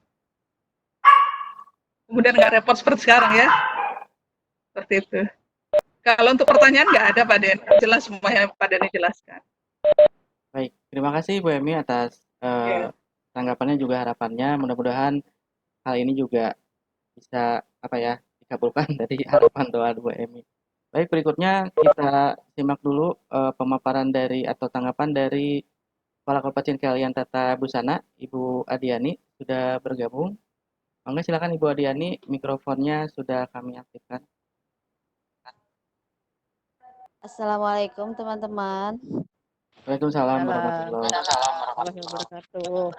Kemudian nggak repot seperti sekarang ya, seperti itu. Kalau untuk pertanyaan nggak ada Pak Den, jelas semuanya Pak Den jelaskan. Baik, terima kasih Bu Emi atas Ya. tanggapannya juga harapannya. Mudah-mudahan hal ini juga bisa dikabulkan dari harapan doa Bu Emi. Baik, berikutnya kita simak dulu pemaparan dari atau tanggapan dari Kepala Kompetensi Kalian Tata Busana, Ibu Adiani sudah bergabung. Mangga silakan Ibu Adiani, mikrofonnya sudah kami aktifkan. Assalamualaikum teman-teman. Waalaikumsalam warahmatullahi wabarakatuh.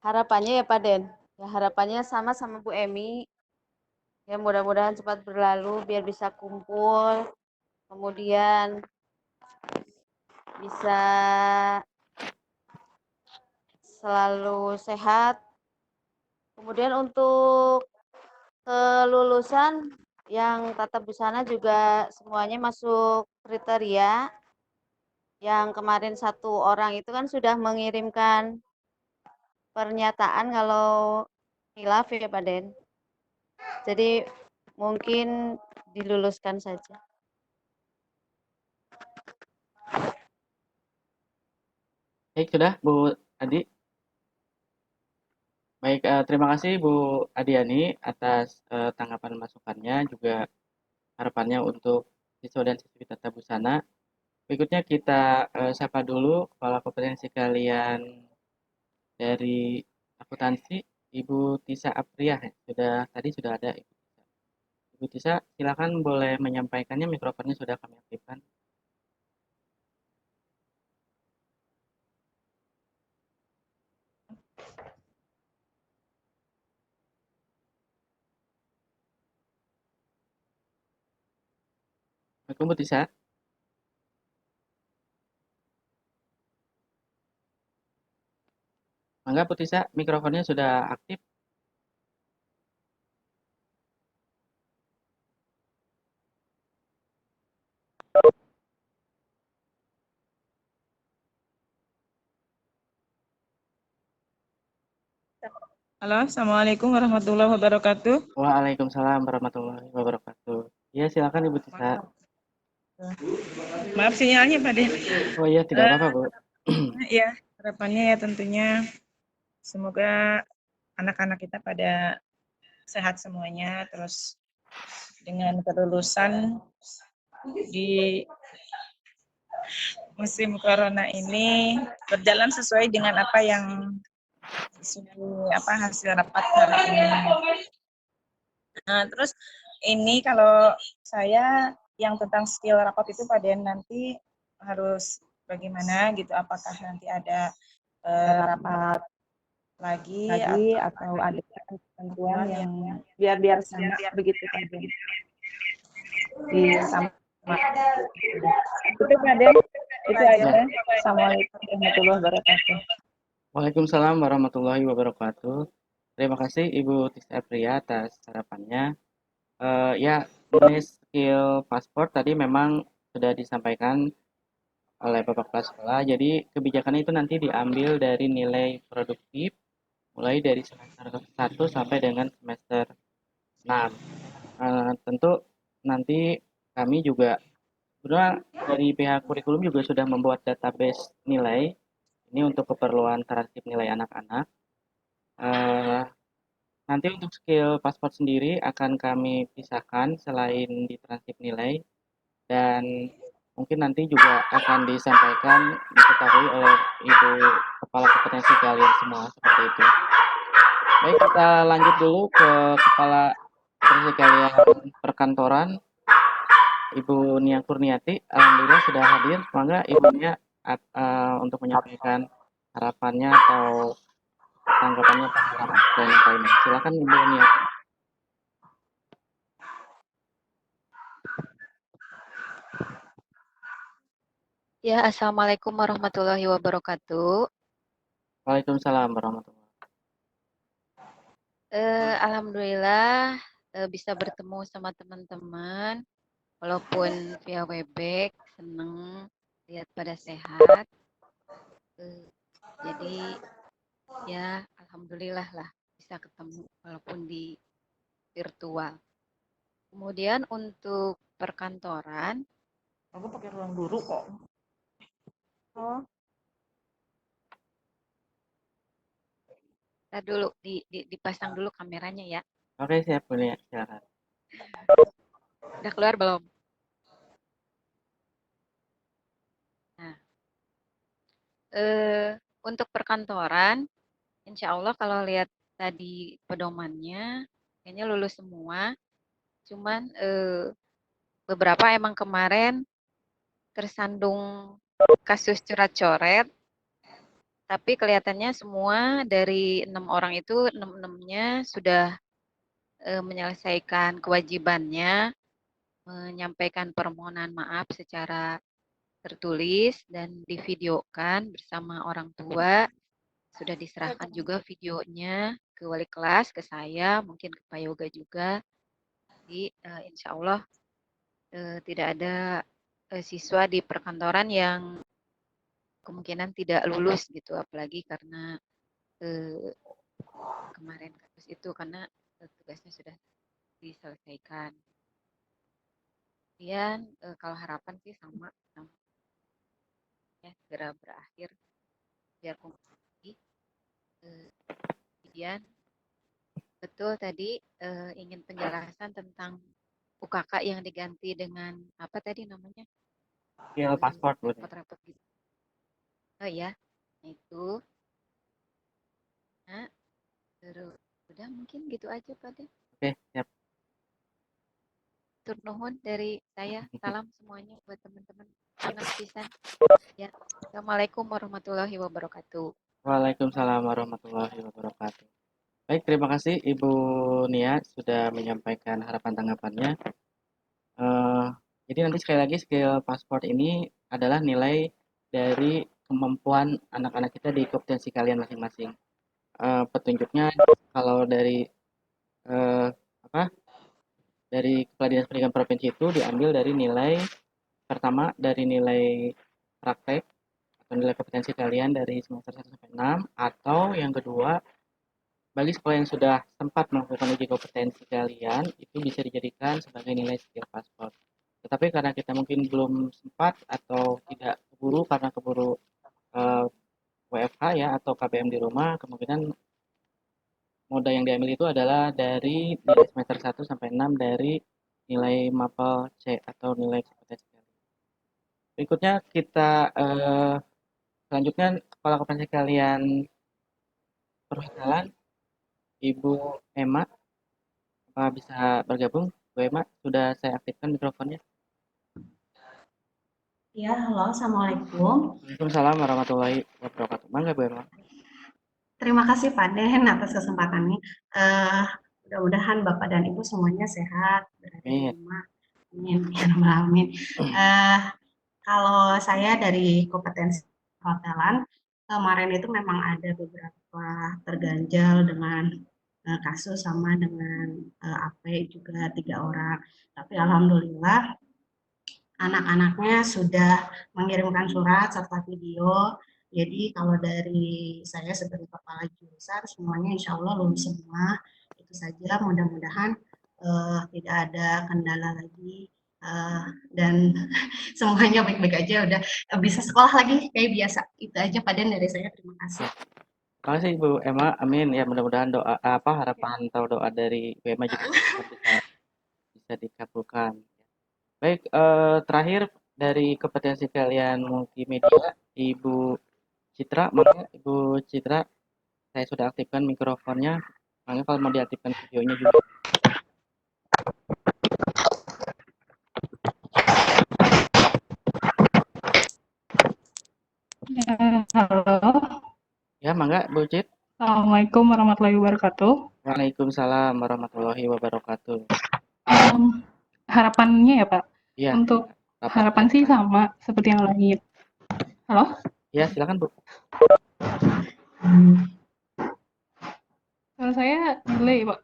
Harapannya ya Pak Den, ya harapannya sama Bu Emi. Ya mudah-mudahan cepat berlalu biar bisa kumpul. Kemudian bisa selalu sehat. Kemudian untuk kelulusan yang tata busana juga semuanya masuk kriteria. Yang kemarin 1 orang itu kan sudah mengirimkan pernyataan kalau khilaf ya Pak Den. Jadi mungkin diluluskan saja. Baik, sudah Bu Adi. Baik, terima kasih Bu Adiani atas tanggapan masukannya, juga harapannya untuk siswa dan siswi Tata Busana. Berikutnya kita sapa dulu Kepala Kompetensi Kalian dari akuntansi, Ibu Tisa Apriah. Tadi sudah ada Ibu Tisa. Ibu Tisa, silakan boleh menyampaikannya, mikrofonnya sudah kami aktifkan. Assalamualaikum Bu Tisa. Mangga Bu Tisa, mikrofonnya sudah aktif. Halo, Assalamualaikum warahmatullahi wabarakatuh. Waalaikumsalam warahmatullahi wabarakatuh. Ya, silakan Ibu Tisa. Maaf sinyalnya Pak Den. Oh iya, tidak apa-apa Bu. Ya, harapannya ya tentunya semoga anak-anak kita pada sehat semuanya, terus dengan kelulusan di musim corona ini berjalan sesuai dengan apa yang hasil rapat hari ini. Nah, terus ini kalau saya yang tentang skill rapat itu Pak Den nanti harus bagaimana gitu, apakah nanti ada rapat lagi atau ada ketentuan yang biar sama begitu Pak Den. Sama itu Pak Den, itu aja. Assalamualaikum warahmatullahi wabarakatuh. Waalaikumsalam warahmatullahi wabarakatuh. Terima kasih Ibu Tisa Apriah atas harapannya. Ya, mengenai skill paspor tadi memang sudah disampaikan oleh Bapak Kepala Sekolah. Jadi kebijakan itu nanti diambil dari nilai produktif mulai dari semester 1 sampai dengan semester 6. Tentu nanti kami juga sebenarnya dari pihak kurikulum juga sudah membuat database nilai ini untuk keperluan transkrip nilai anak-anak. Nanti untuk skill paspor sendiri akan kami pisahkan selain di transkrip nilai, dan mungkin nanti juga akan disampaikan, diketahui oleh Ibu Kepala Kompetensi kalian semua, seperti itu. Baik, kita lanjut dulu ke Kepala Kompetensi kalian perkantoran, Ibu Nia Kurniati. Alhamdulillah sudah hadir. Semoga Ibu Nia untuk menyampaikan harapannya atau tanggapannya terhadap planning ini. Silakan Ibu Nia. Ya, Assalamualaikum warahmatullahi wabarakatuh. Waalaikumsalam warahmatullahi wabarakatuh. Alhamdulillah bisa bertemu sama teman-teman, walaupun via Webex, seneng lihat pada sehat. Jadi ya Alhamdulillah lah bisa ketemu walaupun di virtual. Kemudian untuk perkantoran, Aku pakai ruang guru kok. oh, kita dulu dipasang dulu kameranya ya. Oke, siap Bu Nia, silakan. Udah keluar belum? Nah, untuk perkantoran, insya Allah kalau lihat tadi pedomannya, kayaknya lulus semua. Cuman beberapa emang kemarin tersandung kasus coret-coret, tapi kelihatannya semua dari 6 orang itu, 6-6-nya sudah menyelesaikan kewajibannya, menyampaikan permohonan maaf secara tertulis dan divideokan bersama orang tua. Sudah diserahkan juga videonya ke wali kelas, ke saya, mungkin ke Pak Yoga juga. Jadi insya Allah tidak ada siswa di perkantoran yang kemungkinan tidak lulus gitu, apalagi karena kemarin kasus itu karena tugasnya sudah diselesaikan. Kemudian kalau harapan sih sama ya segera berakhir biar kumpul lagi. Kemudian betul tadi ingin penjelasan tentang UKK yang diganti dengan apa tadi namanya? Skill pasport Bu Nia. Repot-repot gitu. Oh ya, itu. Nah, terus udah mungkin gitu aja Pak Den. Oke, siap. Tur nuhun dari saya. Salam semuanya buat teman-teman. Sangat pisan. Ya. Assalamualaikum warahmatullahi wabarakatuh. Waalaikumsalam warahmatullahi wabarakatuh. Baik, terima kasih Ibu Nia sudah menyampaikan harapan tanggapannya. Jadi nanti sekali lagi skill pasport ini adalah nilai dari kemampuan anak-anak kita di kompetensi kalian masing-masing. Petunjuknya kalau dari dari Kepala Dinas Pendidikan Provinsi itu diambil dari nilai pertama dari nilai praktek atau nilai kompetensi kalian dari semester 1 sampai 6, atau yang kedua bagi sekolah yang sudah sempat melakukan uji kompetensi kalian itu bisa dijadikan sebagai nilai skill pasport. Tetapi karena kita mungkin belum sempat atau tidak keburu karena keburu WFH ya atau KBM di rumah, kemungkinan moda yang diambil itu adalah dari nilai semester 1 sampai 6 dari nilai MAPEL C atau nilai kompetensi kalian. Berikutnya kita selanjutnya Kepala Kompetensi kalian perhotelan, Ibu Emma, apa bisa bergabung? Bu Emma, sudah saya aktifkan mikrofonnya. Ya, halo, Assalamualaikum. Waalaikumsalam warahmatullahi wabarakatuh. Mangga Bu Emma. Terima kasih Pak Den atas kesempatannya. Mudah-mudahan Bapak dan Ibu semuanya sehat, berada di rumah. Amin. Amin. Kalau saya dari kompetensi hotelan, kemarin itu memang ada beberapa terganjal dengan kasus sama dengan AP juga 3 orang. Tapi alhamdulillah anak-anaknya sudah mengirimkan surat serta video. Jadi kalau dari saya sebagai kepala jurusan semuanya insya Allah lulus semua. Itu saja, mudah-mudahan tidak ada kendala lagi dan semuanya baik-baik aja, udah bisa sekolah lagi kayak biasa. Itu aja Pak Den dari saya, terima kasih. Terima kasih Bu Emma, amin ya, mudah-mudahan doa harapan atau doa dari Bu Emma juga bisa dikabulkan. Baik, terakhir dari kompetensi kalian multimedia, Ibu Citra, maka Ibu Citra, saya sudah aktifkan mikrofonnya. Maka kalau mau diaktifkan videonya juga. Halo, Ya, mangga Bu Cit. Assalamualaikum warahmatullahi wabarakatuh. Waalaikumsalam warahmatullahi wabarakatuh. Harapannya ya Pak, Iya, untuk rapat. harapan sih sama seperti yang lain. Halo? Ya, silakan Bu. Kalau saya delay Pak.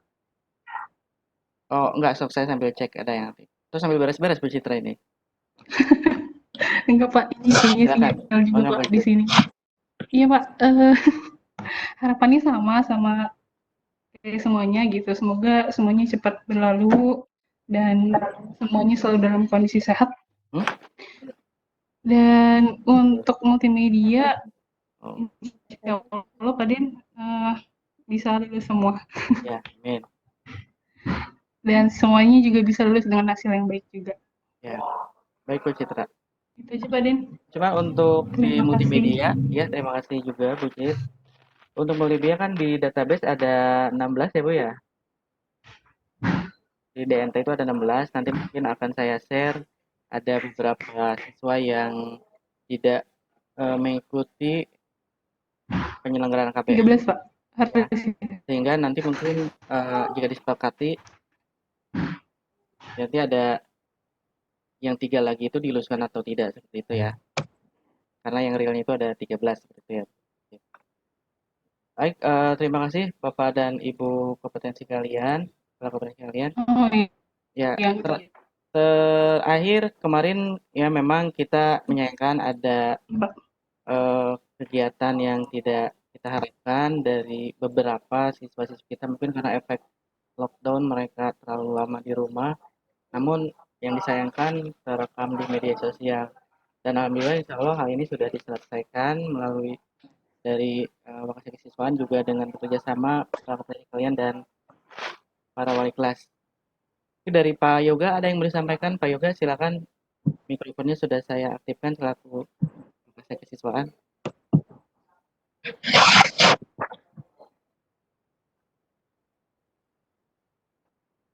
Oh, enggak, sok saya sambil cek ada yang aktif. Terus sambil beres-beres Bu Citra ini. Enggak Pak, ini kayaknya Silakan. sinyal juga Mangga, Pak Bu di Cit. sini. Iya Pak, harapannya sama dari semuanya gitu. Semoga semuanya cepat berlalu dan semuanya selalu dalam kondisi sehat. Dan untuk multimedia, Oh, insya Allah Pak Den bisa lulus semua. ya, amin. Dan semuanya juga bisa lulus dengan hasil yang baik juga. Ya, baik Bu Citra. Itu aja Pak Den. Cuma untuk di Terima kasih. multimedia, ya terima kasih juga Bu Cit. Untuk multimedia kan di database ada 16 ya Bu ya. Di DNT itu ada 16, nanti mungkin akan saya share. Ada beberapa siswa yang tidak mengikuti penyelenggaraan KPM. 13 Pak. Ya, sehingga nanti mungkin jika disepakati nanti ada yang 3 lagi itu diluluskan atau tidak seperti itu ya. Karena yang realnya itu ada 13 seperti itu ya. Baik, terima kasih Bapak dan Ibu kompetensi kalian, kompetensi kalian. Oh, Ya, iya. terakhir kemarin ya memang kita menyayangkan ada kegiatan yang tidak kita harapkan dari beberapa siswa-siswa kita, mungkin karena efek lockdown mereka terlalu lama di rumah. Namun yang disayangkan terekam di media sosial. Dan alhamdulillah insya Allah hal ini sudah diselesaikan melalui dari wakil kesiswaan juga dengan bekerjasama para kalian dan para wali kelas. Dari Pak Yoga ada yang mau disampaikan? Pak Yoga silakan, mikrofonnya sudah saya aktifkan selaku wakil kesiswaan.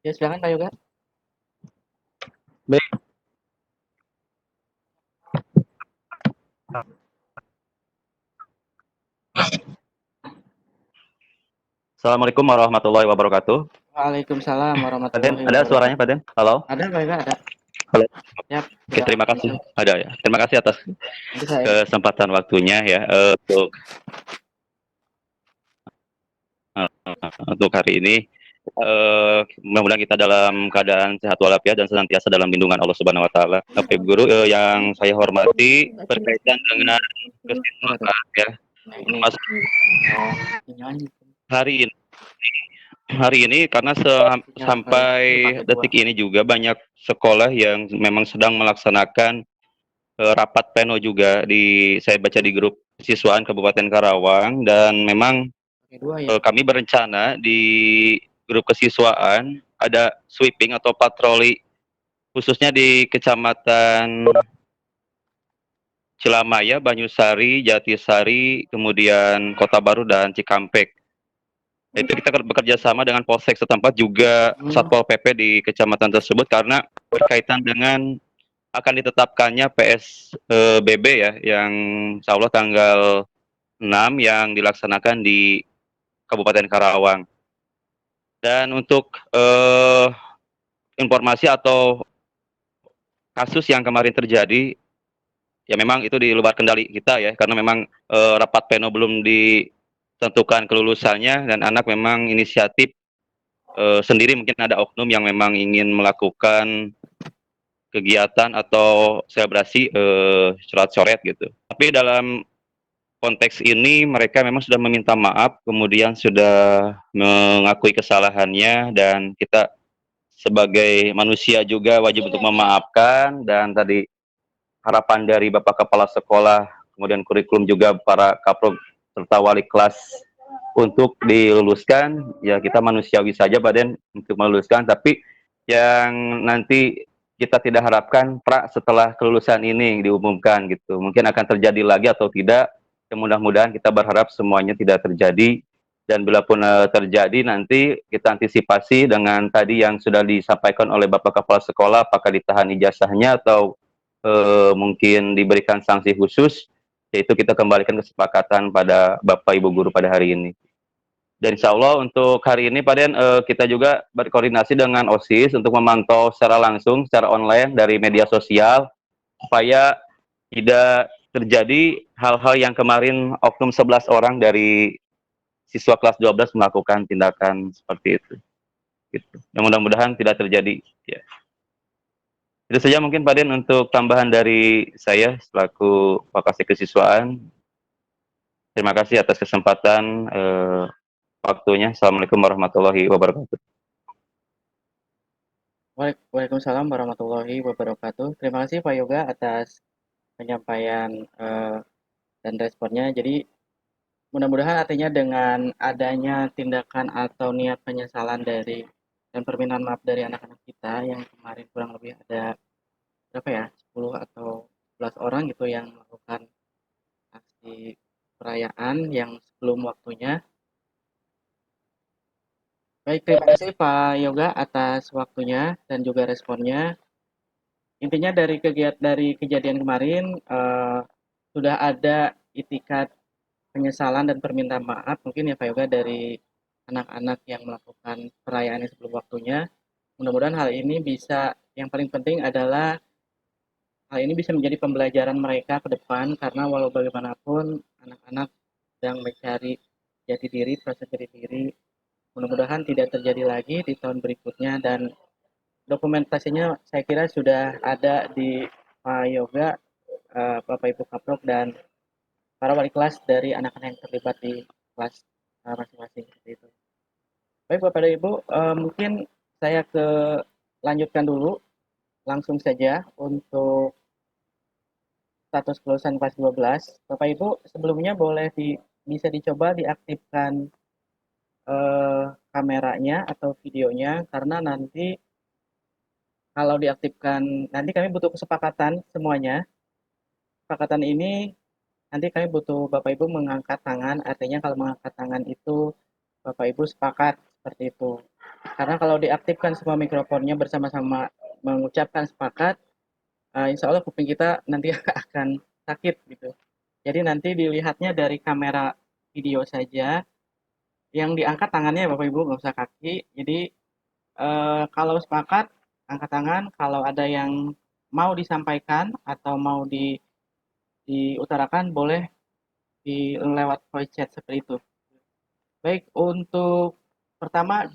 Ya silakan Pak Yoga. Baik. Assalamualaikum warahmatullahi wabarakatuh. Waalaikumsalam warahmatullahi wabarakatuh. Ada suaranya Pak Den? Halo? Ada Pak Yoga, ada. Halo. Ya, Oke, terima kasih. Ada ya. Terima kasih atas kesempatan waktunya ya untuk hari ini. Mudah-mudahan kita dalam keadaan sehat walafiat dan senantiasa dalam lindungan Allah Subhanahu wa taala. Bapak Ibu guru yang saya hormati berkaitan dengan kesiswaan ya. Hari ini karena sampai detik ini juga banyak sekolah yang memang sedang melaksanakan rapat pleno juga saya baca di grup siswaan Kabupaten Karawang, dan memang kami berencana di grup kesiswaan ada sweeping atau patroli khususnya di Kecamatan Cilamaya, Banyusari, Jatisari, kemudian Kota Baru dan Cikampek. Itu kita bekerja sama dengan Polsek setempat juga Satpol PP di kecamatan tersebut karena berkaitan dengan akan ditetapkannya PSBB ya, yang insya Allah tanggal 6 yang dilaksanakan di Kabupaten Karawang. Dan untuk informasi atau kasus yang kemarin terjadi, ya memang itu di luar kendali kita ya, karena memang rapat pleno belum ditentukan kelulusannya, dan anak memang inisiatif sendiri, mungkin ada oknum yang memang ingin melakukan kegiatan atau selebrasi coret-coret gitu. Tapi dalam konteks ini mereka memang sudah meminta maaf, kemudian sudah mengakui kesalahannya, dan kita sebagai manusia juga wajib untuk memaafkan. Dan tadi harapan dari Bapak Kepala Sekolah, kemudian kurikulum juga para kaprod serta wali kelas untuk diluluskan, ya kita manusiawi saja Pak Den untuk meluluskan, tapi yang nanti kita tidak harapkan setelah kelulusan ini diumumkan gitu. Mungkin akan terjadi lagi atau tidak. Mudah-mudahan kita berharap semuanya tidak terjadi, dan bila pun terjadi nanti kita antisipasi dengan tadi yang sudah disampaikan oleh Bapak Kepala Sekolah, apakah ditahan ijazahnya atau mungkin diberikan sanksi khusus, yaitu kita kembalikan kesepakatan pada Bapak Ibu Guru pada hari ini. Dan insya Allah untuk hari ini Pak Den, kita juga berkoordinasi dengan OSIS untuk memantau secara langsung, secara online dari media sosial, supaya tidak terjadi hal-hal yang kemarin oknum 11 orang dari siswa kelas 12 melakukan tindakan seperti itu. Gitu. Dan mudah-mudahan tidak terjadi. Ya. Itu saja mungkin Pak Den untuk tambahan dari saya selaku Wakasek Kesiswaan. Terima kasih atas kesempatan waktunya. Assalamualaikum warahmatullahi wabarakatuh. Waalaikumsalam warahmatullahi wabarakatuh. Terima kasih Pak Yoga atas penyampaian dan responnya. Jadi mudah-mudahan artinya dengan adanya tindakan atau niat penyesalan dari dan permintaan maaf dari anak-anak kita yang kemarin kurang lebih ada berapa ya, 10 atau 11 orang gitu yang melakukan aksi perayaan yang sebelum waktunya. Baik, terima kasih Pak Yoga atas waktunya dan juga responnya. Intinya dari kejadian kemarin sudah ada itikat penyesalan dan permintaan maaf mungkin ya Pak Yoga dari anak-anak yang melakukan perayaan sebelum waktunya. Mudah-mudahan hal ini bisa, yang paling penting adalah hal ini bisa menjadi pembelajaran mereka ke depan, karena walau bagaimanapun anak-anak sedang mencari jati diri, proses jati diri. Mudah-mudahan tidak terjadi lagi di tahun berikutnya, dan dokumentasinya saya kira sudah ada di Pak Yoga, Bapak Ibu Kaprok, dan para wali kelas dari anak-anak yang terlibat di kelas masing-masing seperti itu. Baik Bapak dan Ibu, mungkin saya lanjutkan dulu langsung saja untuk status kelulusan kelas 12. Bapak Ibu sebelumnya boleh bisa dicoba diaktifkan kameranya atau videonya, karena nanti kalau diaktifkan, nanti kami butuh kesepakatan semuanya. Kesepakatan ini nanti kami butuh Bapak Ibu mengangkat tangan, artinya kalau mengangkat tangan itu Bapak Ibu sepakat seperti itu. Karena kalau diaktifkan semua mikrofonnya bersama-sama mengucapkan sepakat, insya Allah kuping kita nanti akan sakit gitu. Jadi nanti dilihatnya dari kamera video saja, yang diangkat tangannya Bapak Ibu, nggak usah kaki. Jadi kalau sepakat angkat tangan, kalau ada yang mau disampaikan atau mau diutarakan boleh lewat voice chat seperti itu. Baik, untuk pertama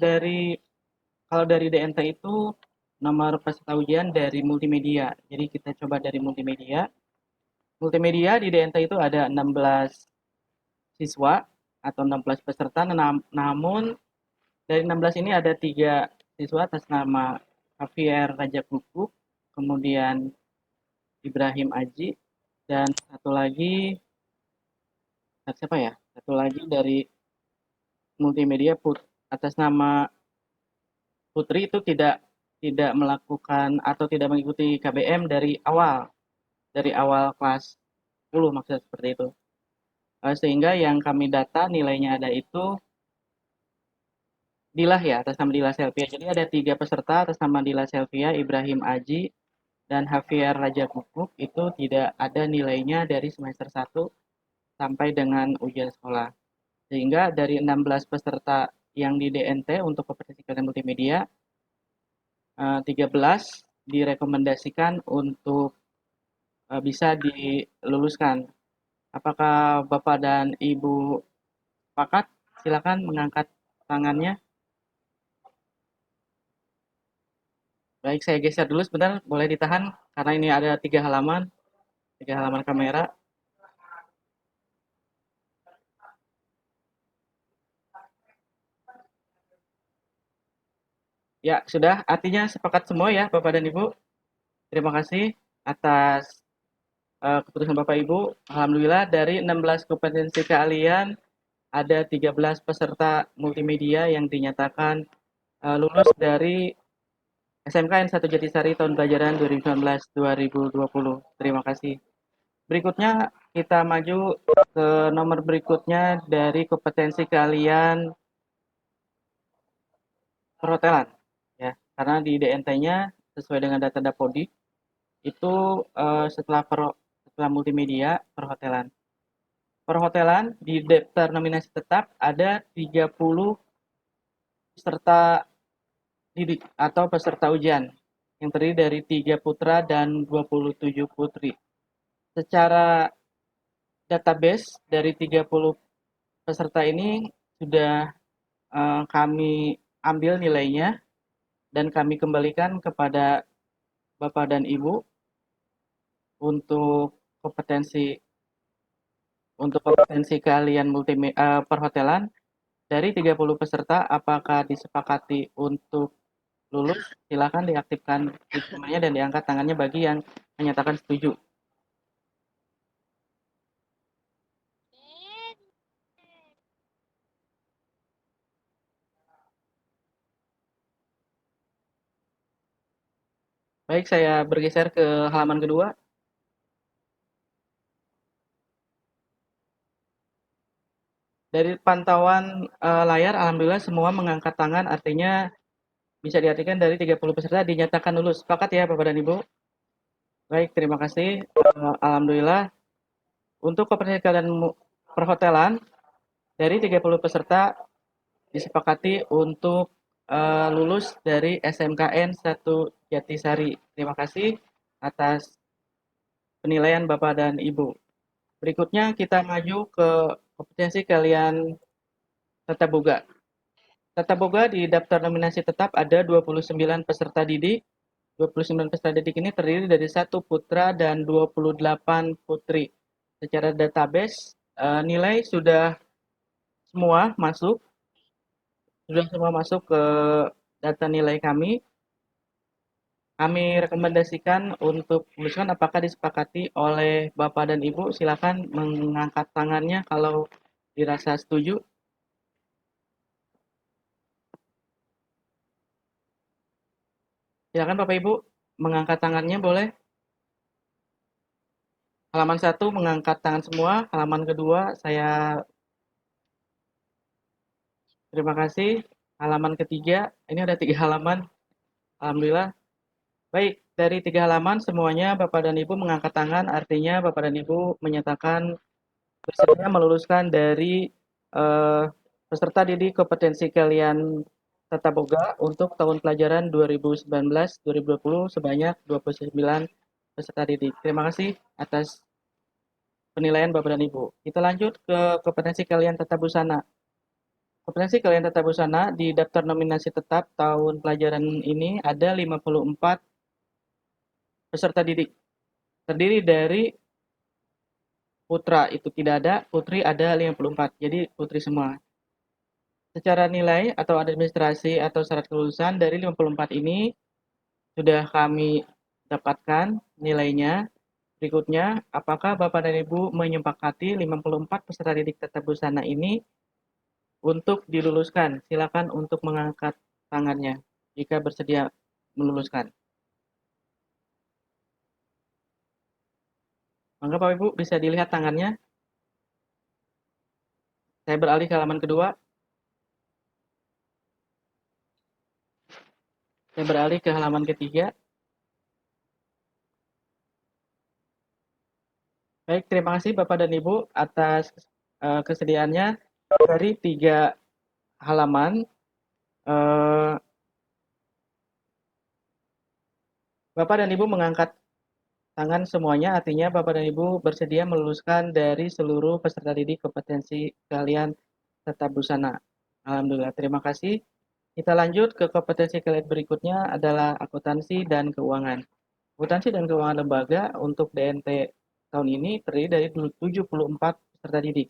kalau dari DNT itu nomor peserta ujian dari multimedia. Jadi kita coba dari multimedia. Multimedia di DNT itu ada 16 siswa atau 16 peserta, namun dari 16 ini ada 3 siswa atas nama Javier Raja Kuku, kemudian Ibrahim Aji, dan satu lagi siapa ya? Satu lagi dari multimedia atas nama Putri, itu tidak melakukan atau tidak mengikuti KBM dari awal kelas 10 maksudnya seperti itu. Sehingga yang kami data nilainya ada itu Dilah ya, atas nama Dilah Selvia. Jadi ada 3 peserta atas nama Dilah Selvia, Ibrahim Aji, dan Javier Raja Kukuk. Itu tidak ada nilainya dari semester 1 sampai dengan ujian sekolah. Sehingga dari 16 peserta yang di DNT untuk kompetisi kegiatan multimedia, 13 direkomendasikan untuk bisa diluluskan. Apakah Bapak dan Ibu sepakat? Silakan mengangkat tangannya. Baik, saya geser dulu sebentar, boleh ditahan karena ini ada 3 halaman kamera. Ya, sudah, artinya sepakat semua ya Bapak dan Ibu. Terima kasih atas keputusan Bapak Ibu. Alhamdulillah dari 16 kompetensi keahlian ada 13 peserta multimedia yang dinyatakan lulus dari SMKN 1 Jatisari tahun pelajaran 2019-2020. Terima kasih. Berikutnya kita maju ke nomor berikutnya dari kompetensi kalian perhotelan, ya. Karena di DNT-nya sesuai dengan data Dapodi itu setelah multimedia perhotelan. Perhotelan di daftar nominasi tetap ada 30 peserta didik atau peserta ujian yang terdiri dari 3 putra dan 27 putri. Secara database dari 30 peserta ini sudah kami ambil nilainya dan kami kembalikan kepada Bapak dan Ibu untuk kompetensi kalian perhotelan. Dari 30 peserta, apakah disepakati untuk lulus? Silakan diaktifkan namanya dan diangkat tangannya bagi yang menyatakan setuju. Baik, saya bergeser ke halaman kedua. Dari pantauan layar, alhamdulillah semua mengangkat tangan, artinya bisa diartikan dari 30 peserta dinyatakan lulus. Sepakat ya Bapak dan Ibu? Baik, terima kasih. Alhamdulillah. Untuk kompetensi kalian perhotelan, dari 30 peserta disepakati untuk lulus dari SMKN 1 Jatisari. Terima kasih atas penilaian Bapak dan Ibu. Berikutnya kita maju ke kompetensi kalian tata boga. Tata boga di daftar nominasi tetap ada 29 peserta didik. 29 peserta didik ini terdiri dari 1 putra dan 28 putri. Secara database nilai sudah semua masuk ke data nilai kami. Kami rekomendasikan untuk memutuskan apakah disepakati oleh Bapak dan Ibu. Silakan mengangkat tangannya kalau dirasa setuju. Silakan Bapak Ibu mengangkat tangannya boleh. Halaman 1 mengangkat tangan semua. Halaman kedua saya terima kasih. Halaman ketiga, ini ada 3 halaman. Alhamdulillah. Baik, dari 3 halaman semuanya Bapak dan Ibu mengangkat tangan, artinya Bapak dan Ibu menyatakan bersedia meluluskan dari peserta didik kompetensi kalian tata boga untuk tahun pelajaran 2019-2020 sebanyak 29 peserta didik. Terima kasih atas penilaian Bapak dan Ibu. Kita lanjut ke kompetensi kalian tata busana. Kompetensi kalian tata busana di daftar nominasi tetap tahun pelajaran ini ada 54 peserta didik. Terdiri dari putra itu tidak ada, putri ada 54. Jadi putri semua. Secara nilai atau administrasi atau syarat kelulusan dari 54 ini sudah kami dapatkan nilainya. Berikutnya, apakah Bapak dan Ibu menyepakati 54 peserta didik tata busana ini untuk diluluskan? Silakan untuk mengangkat tangannya jika bersedia meluluskan. Maka Bapak Ibu bisa dilihat tangannya. Saya beralih ke halaman kedua. Saya beralih ke halaman ketiga. Baik, terima kasih Bapak dan Ibu atas kesediaannya. Dari 3 halaman, Bapak dan Ibu mengangkat tangan semuanya, artinya Bapak dan Ibu bersedia meluluskan dari seluruh peserta didik kompetensi kalian tata busana. Alhamdulillah, terima kasih. Kita lanjut ke kompetensi kalian berikutnya adalah akuntansi dan keuangan. Akuntansi dan keuangan lembaga untuk DNT tahun ini terdiri dari 74 peserta didik.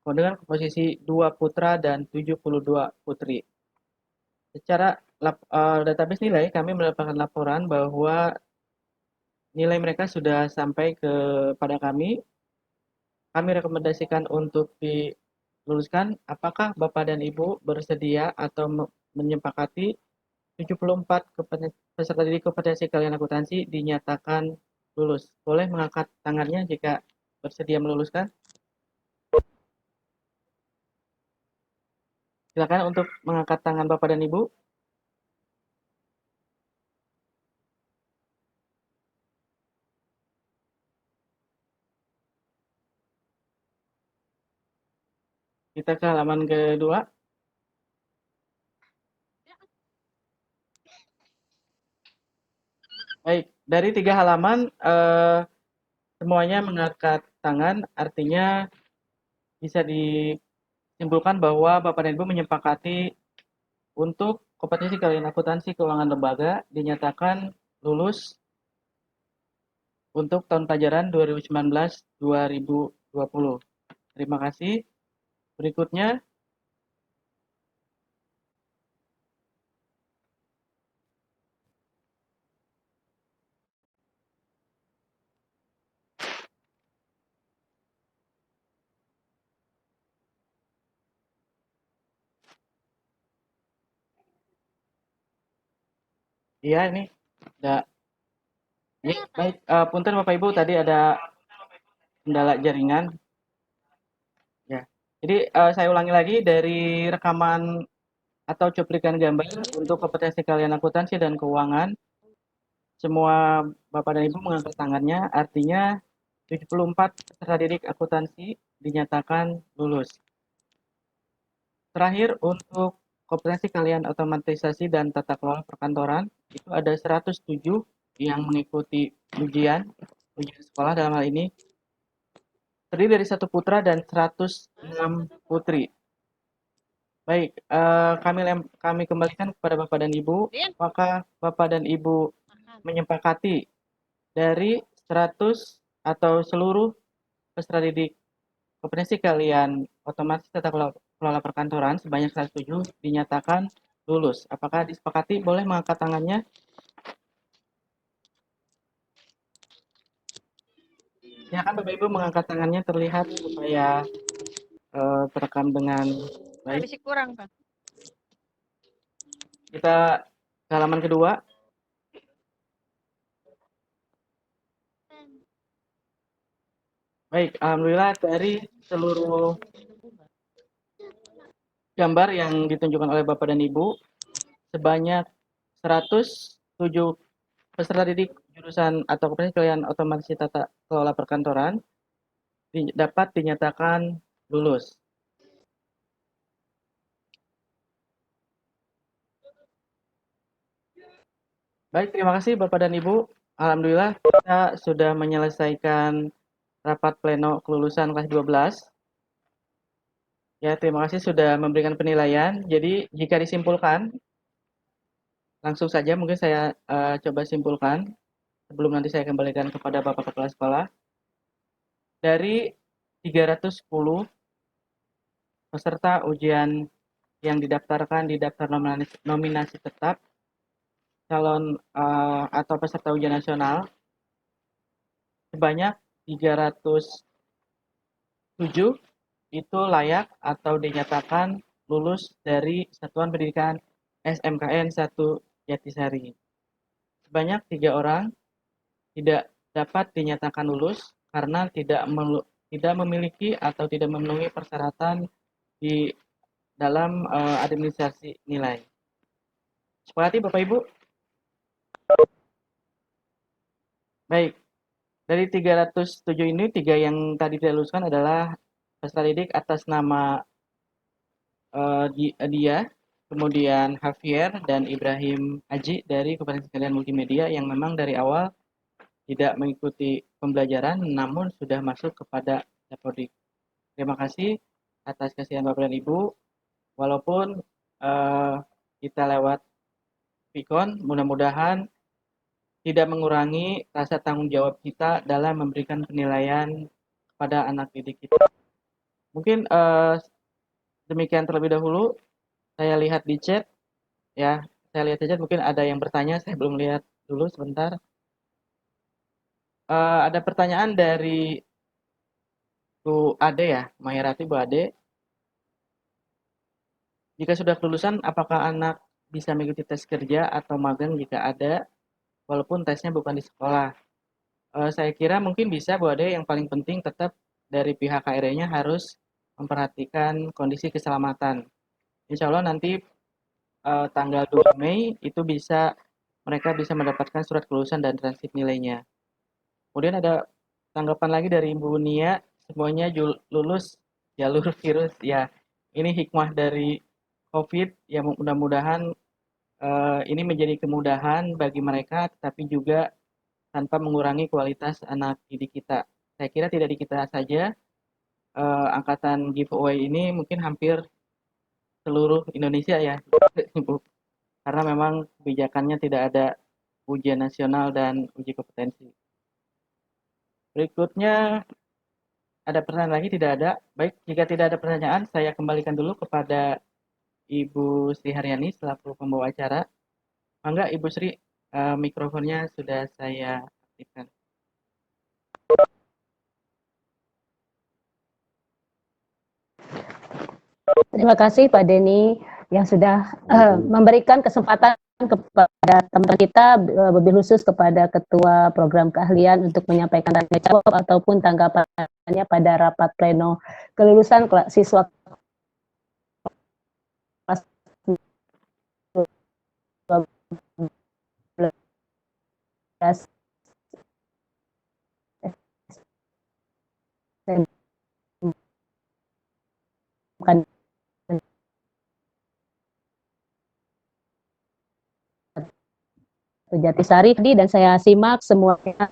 Dengan komposisi 2 putra dan 72 putri. Secara database nilai, kami mendapatkan laporan bahwa nilai mereka sudah sampai kepada kami. Kami rekomendasikan untuk diluluskan. Apakah Bapak dan Ibu bersedia atau menyepakati 74 peserta didik kompetensi kalian akuntansi dinyatakan lulus. Boleh mengangkat tangannya jika bersedia meluluskan. Silakan untuk mengangkat tangan Bapak dan Ibu. Kita ke halaman kedua. Baik, dari 3 halaman semuanya mengangkat tangan, artinya bisa disimpulkan bahwa Bapak dan Ibu menyepakati untuk kompetensi kalian akuntansi keuangan lembaga dinyatakan lulus untuk tahun pelajaran 2019-2020. Terima kasih. Berikutnya, iya ini ada. Ya, baik, punten Bapak Ibu tadi ada kendala jaringan. Ya, jadi saya ulangi lagi dari rekaman atau cuplikan gambar untuk kompetensi kalian akuntansi dan keuangan. Semua Bapak dan Ibu mengangkat tangannya, artinya 74 peserta didik akuntansi dinyatakan lulus. Terakhir untuk kompetensi kalian otomatisasi dan tata kelola perkantoran, itu ada 107 yang mengikuti ujian sekolah dalam hal ini. Terdiri dari 1 putra dan 106 putri. Baik, kami kembalikan kepada Bapak dan Ibu. Apakah Bapak dan Ibu menyepakati dari 100 atau seluruh peserta didik kompetensi kalian otomatis tata kelola perkantoran sebanyak 107 dinyatakan lulus? Apakah disepakati? Boleh mengangkat tangannya. Silakan Bapak Ibu mengangkat tangannya terlihat supaya terekam dengan baik. Masih kurang, Pak. Kita ke halaman kedua. Baik, alhamdulillah dari seluruh gambar yang ditunjukkan oleh Bapak dan Ibu, sebanyak 107 peserta didik jurusan atau kompetensi kalian otomatis tata kelola perkantoran dapat dinyatakan lulus. Baik, terima kasih Bapak dan Ibu. Alhamdulillah kita sudah menyelesaikan rapat pleno kelulusan kelas 12. Ya, terima kasih sudah memberikan penilaian. Jadi, jika disimpulkan, langsung saja mungkin saya coba simpulkan sebelum nanti saya kembalikan kepada Bapak Kepala Sekolah. Dari 310 peserta ujian yang didaftarkan di daftar nominasi tetap calon atau peserta ujian nasional sebanyak 307 itu layak atau dinyatakan lulus dari Satuan Pendidikan SMKN 1 Jatisari. Sebanyak 3 orang tidak dapat dinyatakan lulus karena tidak memiliki atau tidak memenuhi persyaratan di dalam administrasi nilai. Sepakati Bapak Ibu? Baik, dari 307 ini 3 yang tadi diluluskan adalah peserta didik atas nama dia, kemudian Javier dan Ibrahim Aji dari Kompetensi Kalian Multimedia yang memang dari awal tidak mengikuti pembelajaran namun sudah masuk kepada Dapodik. Terima kasih atas kasihan Bapak dan Ibu. Walaupun kita lewat Vicon, mudah-mudahan tidak mengurangi rasa tanggung jawab kita dalam memberikan penilaian kepada anak didik kita. Mungkin demikian terlebih dahulu. Saya lihat di chat, ya. Saya lihat di chat mungkin ada yang bertanya. Saya belum lihat dulu sebentar. Ada pertanyaan dari Bu Ade ya, Mayarati Bu Ade. Jika sudah kelulusan, apakah anak bisa mengikuti tes kerja atau magang jika ada, walaupun tesnya bukan di sekolah. Saya kira mungkin bisa Bu Ade, yang paling penting tetap dari pihak KRE-nya harus memperhatikan kondisi keselamatan. Insya Allah nanti tanggal 2 Mei itu mereka bisa mendapatkan surat kelulusan dan transkrip nilainya. Kemudian ada tanggapan lagi dari Ibu Nia, semuanya lulus jalur virus. Ya, ini hikmah dari COVID, ya mudah-mudahan ini menjadi kemudahan bagi mereka, tetapi juga tanpa mengurangi kualitas anak didik kita. Saya kira tidak di kita saja, angkatan giveaway ini mungkin hampir seluruh Indonesia ya, Ibu. Karena memang kebijakannya tidak ada ujian nasional dan uji kompetensi. Berikutnya, ada pertanyaan lagi? Tidak ada. Baik, jika tidak ada pertanyaan, saya kembalikan dulu kepada Ibu Sri Haryani selaku pembawa acara. Mangga Ibu Sri, mikrofonnya sudah saya aktifkan. Terima kasih Pak Denny yang sudah memberikan kesempatan kepada teman-teman kita, lebih khusus kepada Ketua Program Keahlian untuk menyampaikan tanya jawab ataupun tanggapannya pada rapat pleno kelulusan siswa kelas 12 Jatisari, dan saya simak semuanya.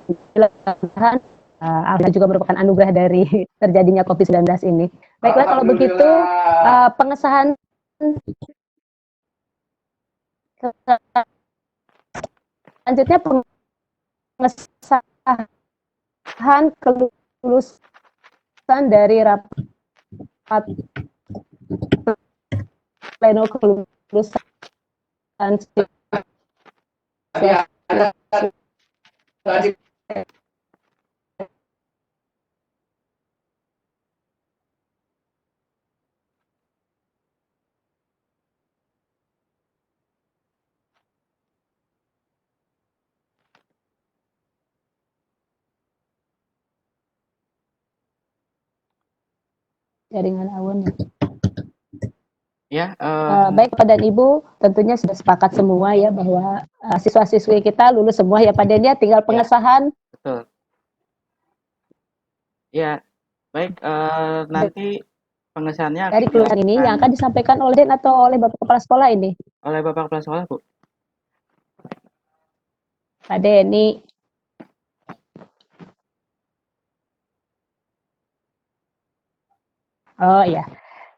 Alhamdulillah juga merupakan anugerah dari terjadinya COVID-19 ini. Baiklah, kalau begitu pengesahan selanjutnya pengesahan kelulusan dari rapat pleno kelulusan jaringan awan. Ya, baik Pak dan Ibu, tentunya sudah sepakat semua ya bahwa siswa-siswi kita lulus semua ya Pak Den, ya tinggal pengesahan. betul. Ya, baik, nanti pengesahannya Dari kelulusan ini yang akan disampaikan oleh Den atau oleh Bapak Kepala Sekolah ini? oleh Bapak Kepala Sekolah, Bu. Pak Denny. Oh iya.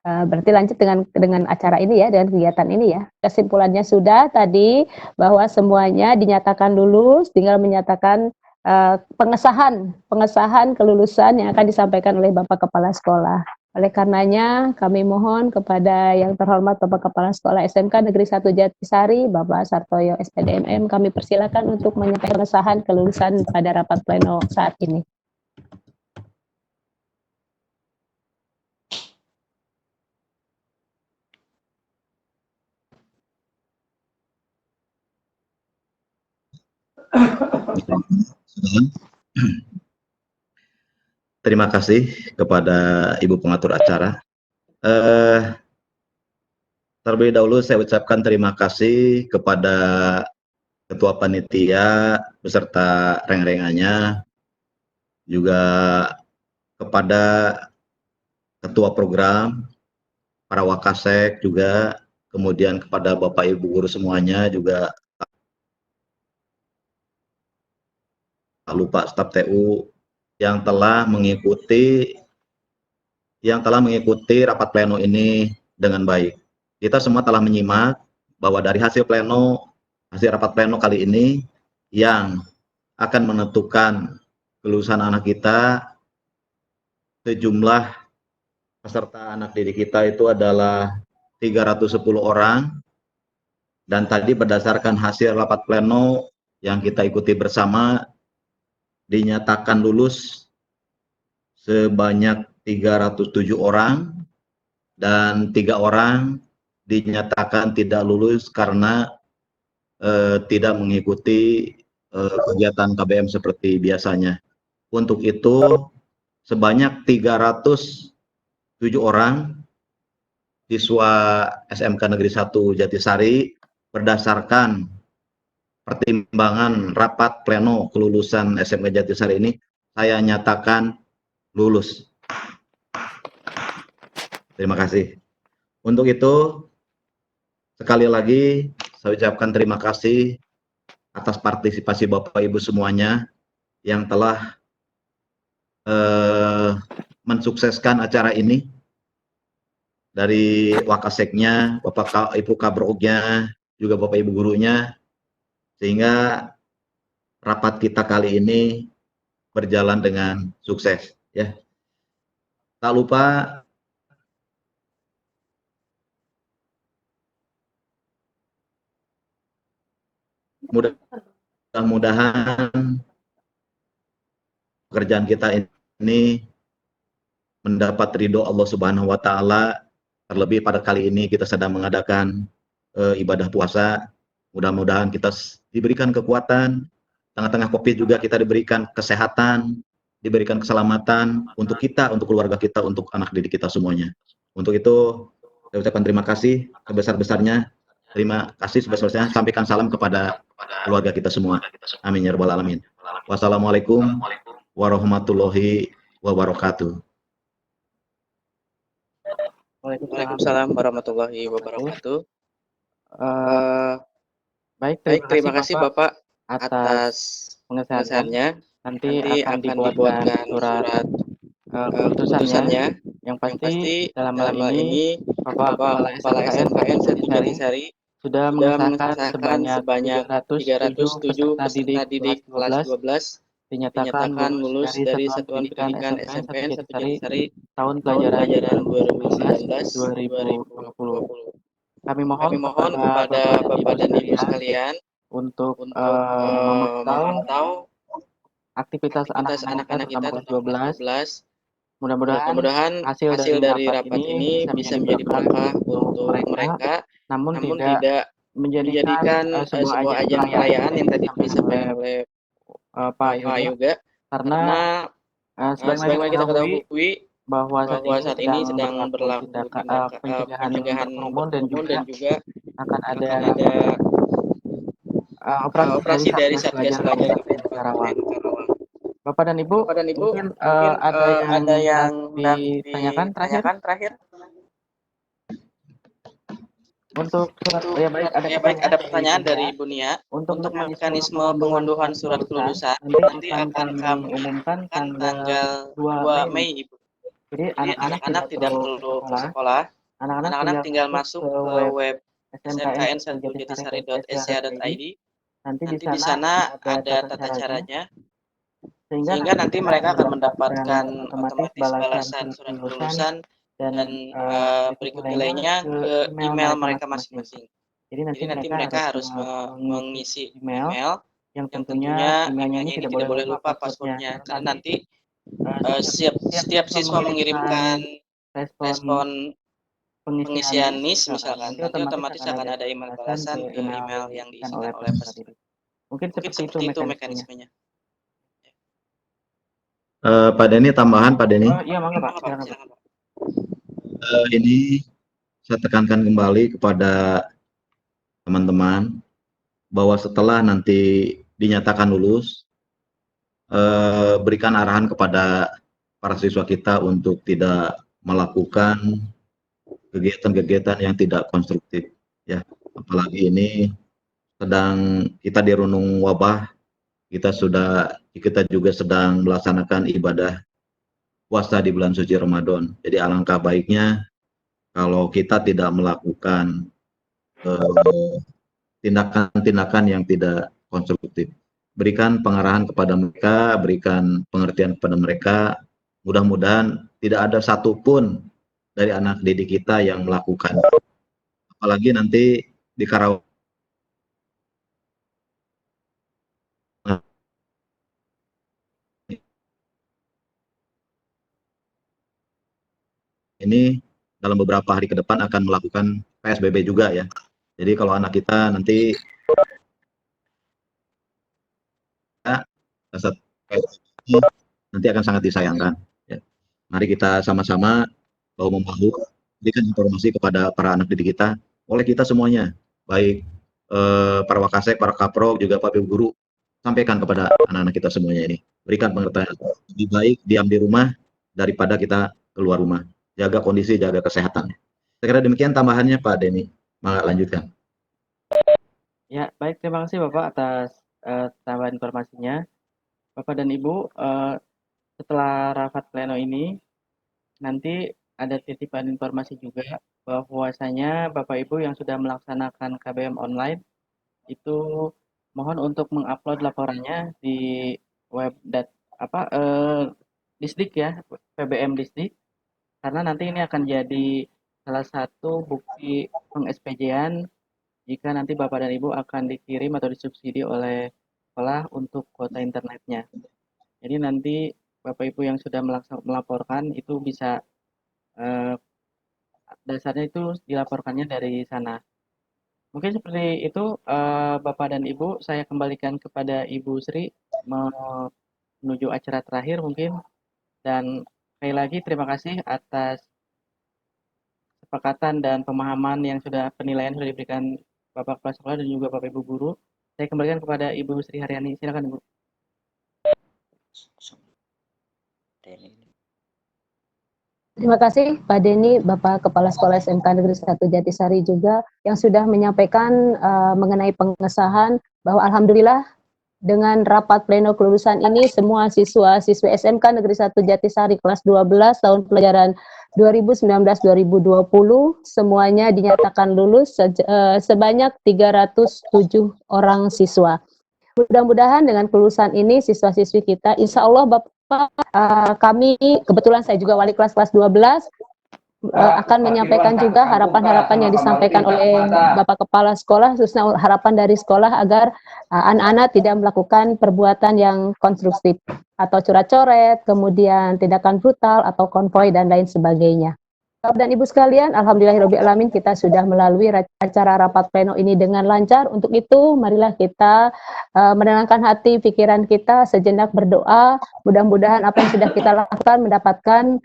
Berarti lanjut dengan acara ini ya, dengan kegiatan ini ya. Kesimpulannya sudah tadi bahwa semuanya dinyatakan lulus, tinggal menyatakan pengesahan kelulusan yang akan disampaikan oleh Bapak Kepala Sekolah. Oleh karenanya kami mohon kepada yang terhormat Bapak Kepala Sekolah SMK Negeri 1 Jatisari, Bapak Sartoyo SPDMM, kami persilakan untuk menyampaikan pengesahan kelulusan pada rapat pleno saat ini. Terima kasih kepada Ibu pengatur acara. Terlebih dahulu saya ucapkan terima kasih kepada Ketua Panitia beserta reng-rengannya, juga kepada Ketua Program, para Wakasek juga, kemudian kepada Bapak Ibu Guru semuanya juga, tak lupa staf TU yang telah mengikuti rapat pleno ini dengan baik. Kita semua telah menyimak bahwa dari hasil rapat pleno kali ini yang akan menentukan kelulusan anak kita, sejumlah peserta anak didik kita itu adalah 310 orang, dan tadi berdasarkan hasil rapat pleno yang kita ikuti bersama, dinyatakan lulus sebanyak 307 orang, dan 3 orang dinyatakan tidak lulus karena tidak mengikuti kegiatan KBM seperti biasanya. Untuk itu, sebanyak 307 orang siswa SMK Negeri 1 Jatisari berdasarkan pertimbangan rapat pleno kelulusan SMK Jatisari ini, saya nyatakan lulus. Terima kasih. Untuk itu, sekali lagi saya ucapkan terima kasih atas partisipasi Bapak Ibu semuanya yang telah mensukseskan acara ini, dari Wakaseknya, Bapak Ibu Kabrognya, juga Bapak Ibu gurunya, sehingga rapat kita kali ini berjalan dengan sukses. Ya, tak lupa mudah-mudahan pekerjaan kita ini mendapat ridho Allah Subhanahu wa Ta'ala. Terlebih pada kali ini kita sedang mengadakan ibadah puasa. Mudah-mudahan kita diberikan kekuatan, tengah-tengah Covid juga kita diberikan kesehatan, diberikan keselamatan untuk kita, untuk keluarga kita, untuk anak didik kita semuanya. Untuk itu saya ucapkan terima kasih sebesar-besarnya. Terima kasih sebesar-besarnya. Sampaikan salam kepada keluarga kita semua. Amin ya rabbal alamin. Wassalamualaikum warahmatullahi wabarakatuh. Waalaikumsalam warahmatullahi wabarakatuh. Baik, terima kasih Bapak atas pengesahannya. Nanti akan dibuatkan surat keputusannya. Yang pasti dalam hal ini Bapak Kepala SMKN 1 Jatisari sudah mengesahkan sebanyak 307 peserta didik kelas 12 dinyatakan lulus dari Satuan Pendidikan SMKN 1 Jatisari tahun pelajaran 2019-2020. Kami mohon kepada Bapak dan Ibu sekalian untuk memantau aktivitas anak-anak kita kelas 12. Mudah-mudahan hasil dari rapat ini bisa menjadi berkah untuk mereka, namun tidak menjadikan sebuah ajang perayaan yang tadi disampaikan oleh Pak Yoga, karena sebagaimana kita ketahui bahwa saat ini sedang berlaku pencegahan kerumunan dan juga akan ada operasi dari Satgas Pelajar Kabupaten Karawang. Bapak dan Ibu, mungkin ada yang ditanyakan terakhir. Untuk surat, ada pertanyaan dari Ibu Nia. Untuk mekanisme pengunduhan surat kelulusan nanti akan kami umumkan tanggal 2 Mei, Ibu. Jadi anak-anak tidak perlu ke sekolah, anak-anak tinggal masuk ke web smkn1jatisari.sca.id. Nanti di sana ada tata caranya, sehingga nanti mereka akan mendapatkan otomatis balasan surat kelulusan dan berikut nilainya ke email mereka masing-masing. Jadi nanti mereka harus mengisi email yang tentunya emailnya ini tidak boleh lupa passwordnya, karena nanti setiap siswa mengirimkan respon pengisian NIS misalkan, nanti otomatis akan ada email balasan ke email yang diisikan oleh peserta. Mungkin seperti itu mekanismenya. Pak Denny, tambahan Pak Denny. Iya, mangga Pak. Silakan, Pak. Ini saya tekankan kembali kepada teman-teman bahwa setelah nanti dinyatakan lulus, berikan arahan kepada para siswa kita untuk tidak melakukan kegiatan-kegiatan yang tidak konstruktif, ya. Apalagi ini sedang kita dirunung wabah, kita juga sedang melaksanakan ibadah puasa di bulan suci Ramadan. Jadi alangkah baiknya kalau kita tidak melakukan tindakan-tindakan yang tidak konstruktif. Berikan pengarahan kepada mereka, berikan pengertian kepada mereka. Mudah-mudahan tidak ada satupun dari anak didik kita yang melakukan. Apalagi nanti di Karawang ini dalam beberapa hari ke depan akan melakukan PSBB juga ya. Jadi kalau anak kita nanti saat PSBB nanti akan sangat disayangkan. Ya. Mari kita sama-sama bahu-membahu berikan informasi kepada para anak didik kita, oleh kita semuanya, baik para wakasek, para kaprok, juga Pak Ibu Guru, sampaikan kepada anak-anak kita semuanya ini. Berikan pengertian. Lebih baik diam di rumah daripada kita keluar rumah. Jaga kondisi, jaga kesehatan. Saya kira demikian tambahannya Pak Denny. Mangga lanjutkan. Ya, baik, terima kasih Bapak atas tambahan informasinya. Bapak dan Ibu, setelah rapat pleno ini, nanti ada titipan informasi juga bahwasanya Bapak Ibu yang sudah melaksanakan KBM online itu mohon untuk mengupload laporannya di web Disdik ya, PBM Disdik, karena nanti ini akan jadi salah satu bukti peng-SPJ-an jika nanti Bapak dan Ibu akan dikirim atau disubsidi oleh sekolah untuk kuota internetnya. Jadi nanti Bapak Ibu yang sudah melaporkan itu bisa dasarnya itu dilaporkannya dari sana. Mungkin seperti itu Bapak dan Ibu, saya kembalikan kepada Ibu Sri menuju acara terakhir mungkin. Dan sekali lagi terima kasih atas kesepakatan dan pemahaman yang penilaian sudah diberikan Bapak Kepala Sekolah dan juga Bapak Ibu Guru. Saya kembalikan kepada Ibu Sri Haryani. Silakan Ibu. Terima kasih Pak Denny, Bapak Kepala Sekolah SMK Negeri 1 Jatisari juga yang sudah menyampaikan mengenai pengesahan bahwa alhamdulillah dengan rapat pleno kelulusan ini semua siswa-siswi SMK Negeri 1 Jatisari kelas 12 tahun pelajaran 2019-2020 semuanya dinyatakan lulus sebanyak 307 orang siswa. Mudah-mudahan dengan kelulusan ini siswa-siswi kita, insya Allah Bapak, kami, kebetulan saya juga wali kelas 12, akan menyampaikan juga harapan-harapan yang disampaikan oleh Bapak Kepala Sekolah, khususnya harapan dari sekolah agar anak-anak tidak melakukan perbuatan yang konstruktif atau coret-coret, kemudian tindakan brutal atau konvoi dan lain sebagainya. Bapak dan Ibu sekalian, alhamdulillahirobbilalamin kita sudah melalui acara rapat pleno ini dengan lancar. Untuk itu, marilah kita menenangkan hati, pikiran kita, sejenak berdoa. Mudah-mudahan apa yang sudah kita lakukan mendapatkan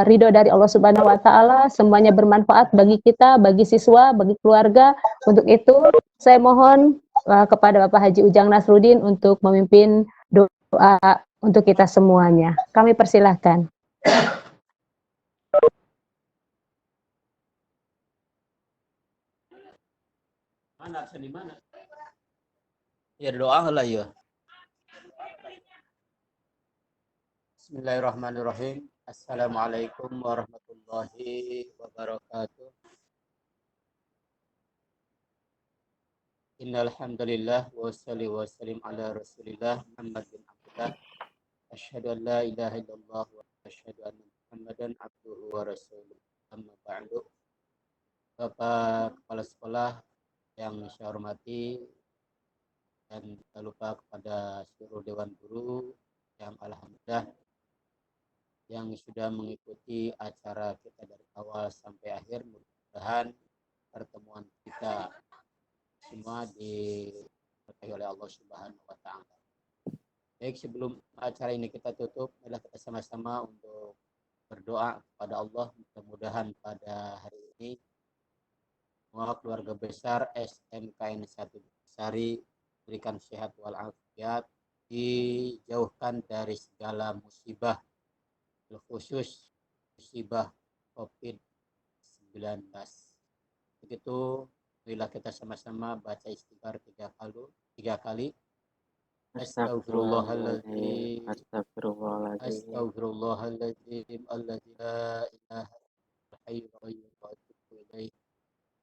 ridho dari Allah Subhanahu Wa Taala. Semuanya bermanfaat bagi kita, bagi siswa, bagi keluarga. Untuk itu, saya mohon kepada Bapak Haji Ujang Nasruddin untuk memimpin doa untuk kita semuanya. Kami persilahkan. Mana? Ya doa lah ya. Bismillahirrahmanirrahim. Assalamualaikum warahmatullahi wabarakatuh. Innal hamdalillah wa salli wa sallim ala Rasulillah Muhammad bin Abdullah. Asyhadu an la ilaha illallah wa asyhadu anna Muhammadan abduhu wa rasuluh. Amma ba'du. Bapak Kepala Sekolah yang saya hormati, dan tak lupa kepada seluruh Dewan Guru yang alhamdulillah yang sudah mengikuti acara kita dari awal sampai akhir. Mudah-mudahan pertemuan kita semua diberkahi oleh Allah Subhanahu wa Ta'ala. Baik, sebelum acara ini kita tutup, marilah kita sama-sama untuk berdoa kepada Allah. Mudah-mudahan pada hari ini semua keluarga besar SMKN 1 Jatisari berikan sehat walafiat, dijauhkan dari segala musibah, khusus musibah COVID-19. Begitu, marilah kita sama-sama baca istighfar 3 kali. Astagfirullahaladzim, astagfirullahaladzim, alladzi la ilaha illa hayyul qayyum wa atubu ilaih.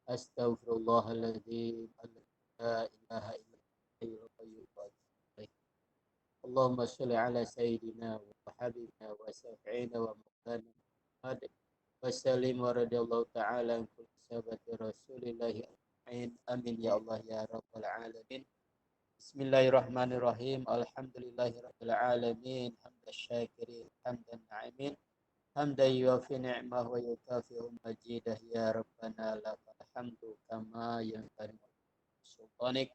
Astagfirullahaladzim, alladzi la ilaha illa hayyul qayyum wa atubu ilaih. Allahumma sholli ala sayyidina wa habibina wa syafi'ina wa maulana Muhammad wa sallim wa radiyallahu ta'ala an kulli sahabati rasulillahi amin ya Allah ya rabbal alamin. Bismillahirrahmanirrahim. Alhamdulillahirabbil alamin. Hamdan syakirin, hamdan na'imin. حمدا يوافي نعمه ويكافئ مجيده يا ربنا لك الحمد كما ينبغي سلطانك.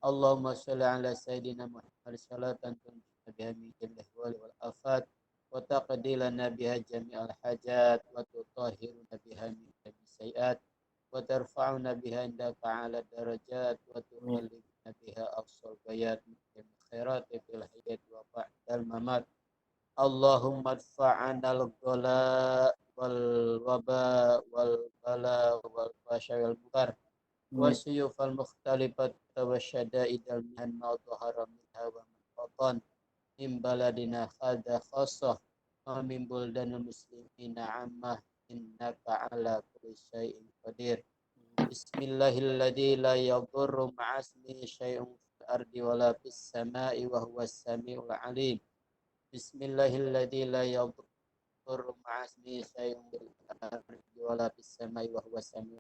اللهم صل على سيدنا محمد صلاة تنجينا بها من جميع الأهوال والآفات وتقضي لنا بها جميع الحاجات وتطهرنا بها من جميع السيئات وترفعنا بها عندك على الدرجات وتبلغنا بها أقصى الغايات من جميع الخيرات في الحياة وبعد الممات. اللهم ادفع عنا الغلاء والوباء والبلاء والفحشاء والمنكر والسيوف المختلفة والشدائد المهن ما ظهر منها وما بطن من بلدنا هذا خاصة ومن بلدان المسلمين عامة إنك على كل شيء قدير. بسم الله الذي لا يضر مع اسمه شيء في الأرض ولا في السماء وهو السميع العليم. بسم الله الذي لا يضر مع اسمه شيء في الأرض ولا في السماء وهو السميع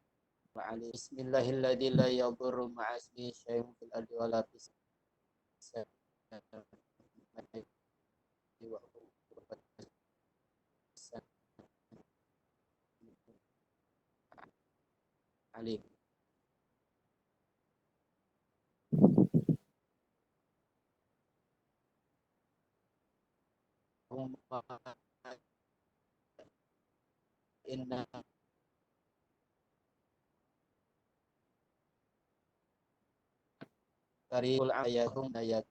العليم. بسم الله الذي لا يضر مع اسمه شيء في الأرض ولا في السماء وهو السميع العليم. إن كريم العياهم نياك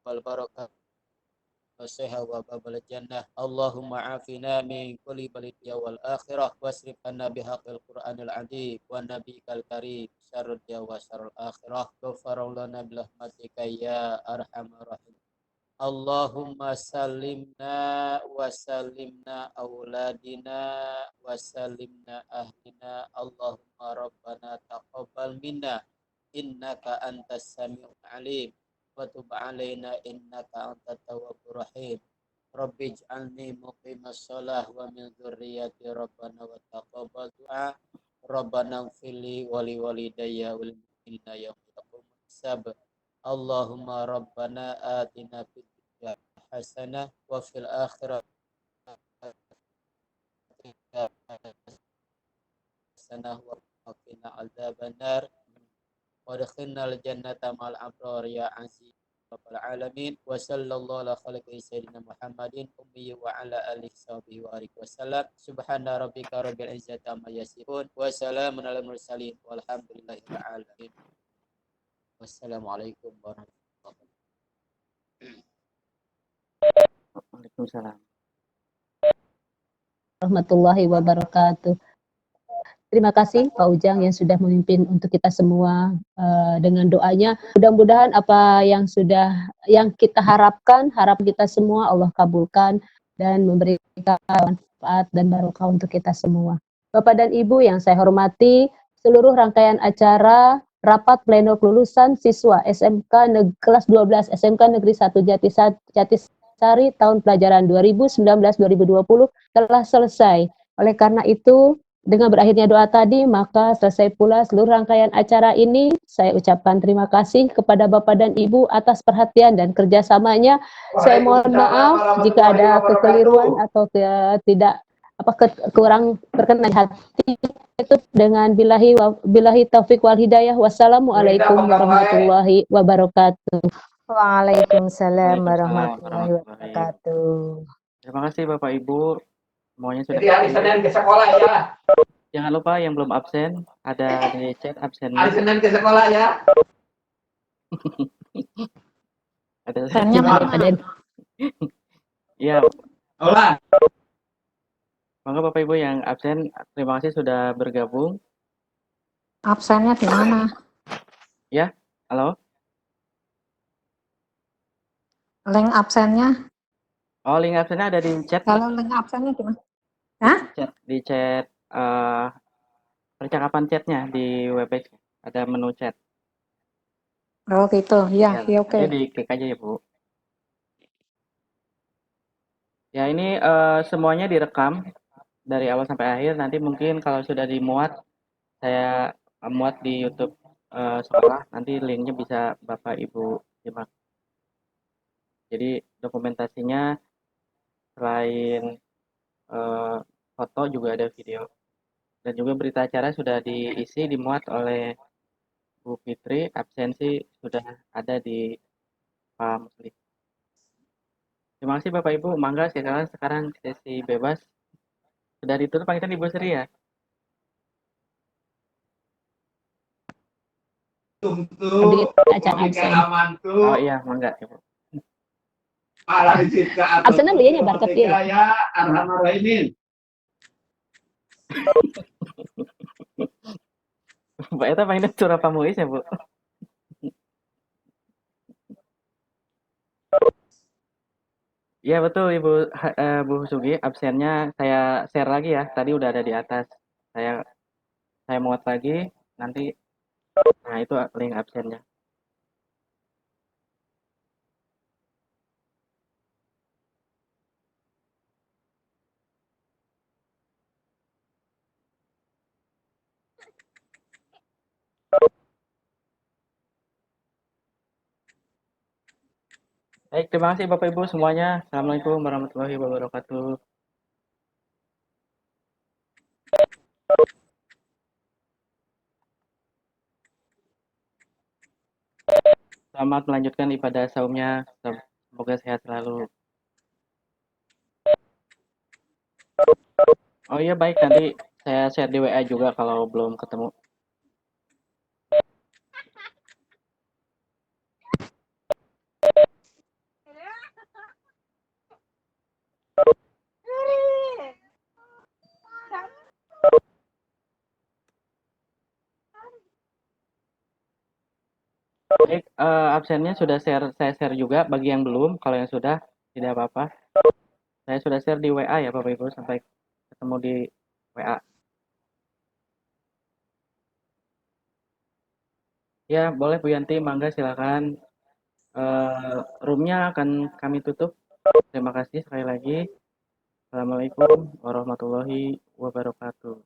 والبركة والصحة وباب الجنة. اللهم عافنا من كل بلية والآخرة واصرف عنا بحق القرآن العظيم ونبيك الكريم شر الدنيا وشر الآخرة. غفر لنا برحمتك يا أرحم الراحمين. اللهم سلمنا وسلمنا أولادنا وسلمنا أهلنا. اللهم ربنا تقبل منا إنك أنت السميع العليم وتب علينا إنك أنت التواب الرحيم. رب اجعلني مقيم الصلاة ومن ذريتي ربنا وتقبل دعاء. ربنا اغفر لي ولوالدي والمؤمنين يوم يقوم الحساب. اللهم ربنا آتنا في الدنيا حسنة وفي الآخرة حسنة وقنا عذاب النار وادخلنا الجنة مع الأبرار يا عزيز رب العالمين. وصلى الله على خلقه سيدنا محمد أمي وعلى آله وصحبه وسلم. سبحان ربك رب العزة عما يصفون وسلام على المرسلين والحمد لله رب العالمين. Wassalamualaikum warahmatullahi wabarakatuh. Waalaikumsalam. Warahmatullahi wabarakatuh. Terima kasih Pak Ujang yang sudah memimpin untuk kita semua dengan doanya. Mudah-mudahan apa yang kita harap kita semua Allah kabulkan dan memberikan manfaat dan barokah untuk kita semua. Bapak dan Ibu yang saya hormati, seluruh rangkaian acara rapat pleno kelulusan siswa SMK kelas 12 SMK Negeri 1 Jatisari tahun pelajaran 2019-2020 telah selesai. Oleh karena itu, dengan berakhirnya doa tadi, maka selesai pula seluruh rangkaian acara ini. Saya ucapkan terima kasih kepada Bapak dan Ibu atas perhatian dan kerjasamanya. Saya mohon maaf jika ada kekeliruan atau kurang berkenan hati. Itu dengan billahi taufik wal hidayah. Wassalamualaikum warahmatullahi wabarakatuh. Waalaikumsalam warahmatullahi wabarakatuh. Terima kasih Bapak Ibu. Semuanya sudah. Jadi hari Senin ke sekolah ya. Jangan lupa yang belum absen, ada di chat absen. Hari Senin ke sekolah ya. Ada Absennya mana? Iya. Ulang. Monggo Bapak Ibu yang absen, terima kasih sudah bergabung. Absennya di mana? Ya, halo. Link absennya? Oh, link absennya ada di chat. Kalau link absennya di mana? Hah? Di chat percakapan chatnya di webpage ada menu chat. Oh gitu, ya, ya oke. Jadi diklik aja ya Bu. Ya ini semuanya direkam dari awal sampai akhir. Nanti mungkin kalau sudah dimuat, saya muat di YouTube sekolah. Nanti linknya bisa Bapak Ibu simak. Jadi dokumentasinya selain foto juga ada video. Dan juga berita acara sudah diisi, dimuat oleh Bu Fitri, absensi sudah ada di Pak Musli. Terima kasih Bapak Ibu, mangga sekarang sesi bebas. Sudah ditutup panggilan Ibu Sri ya? Oh iya, mangga Ibu. Absennya belinya nyebar ke kiri. Mbak Eta panggilan curah pamuis ya Bu? Iya betul Ibu Bu Sugi, absennya saya share lagi ya. Tadi udah ada di atas. Saya muat lagi nanti. Nah, itu link absennya. Baik, terima kasih Bapak Ibu semuanya. Assalamualaikum warahmatullahi wabarakatuh. Selamat melanjutkan ibadah saumnya. Semoga sehat selalu. Oh iya baik, nanti saya share di WA juga kalau belum ketemu. Baik, absennya sudah saya share juga bagi yang belum. Kalau yang sudah, tidak apa-apa. Saya sudah share di WA ya Bapak Ibu, sampai ketemu di WA. Ya, boleh Bu Yanti, mangga silakan. Roomnya akan kami tutup. Terima kasih sekali lagi. Assalamualaikum warahmatullahi wabarakatuh.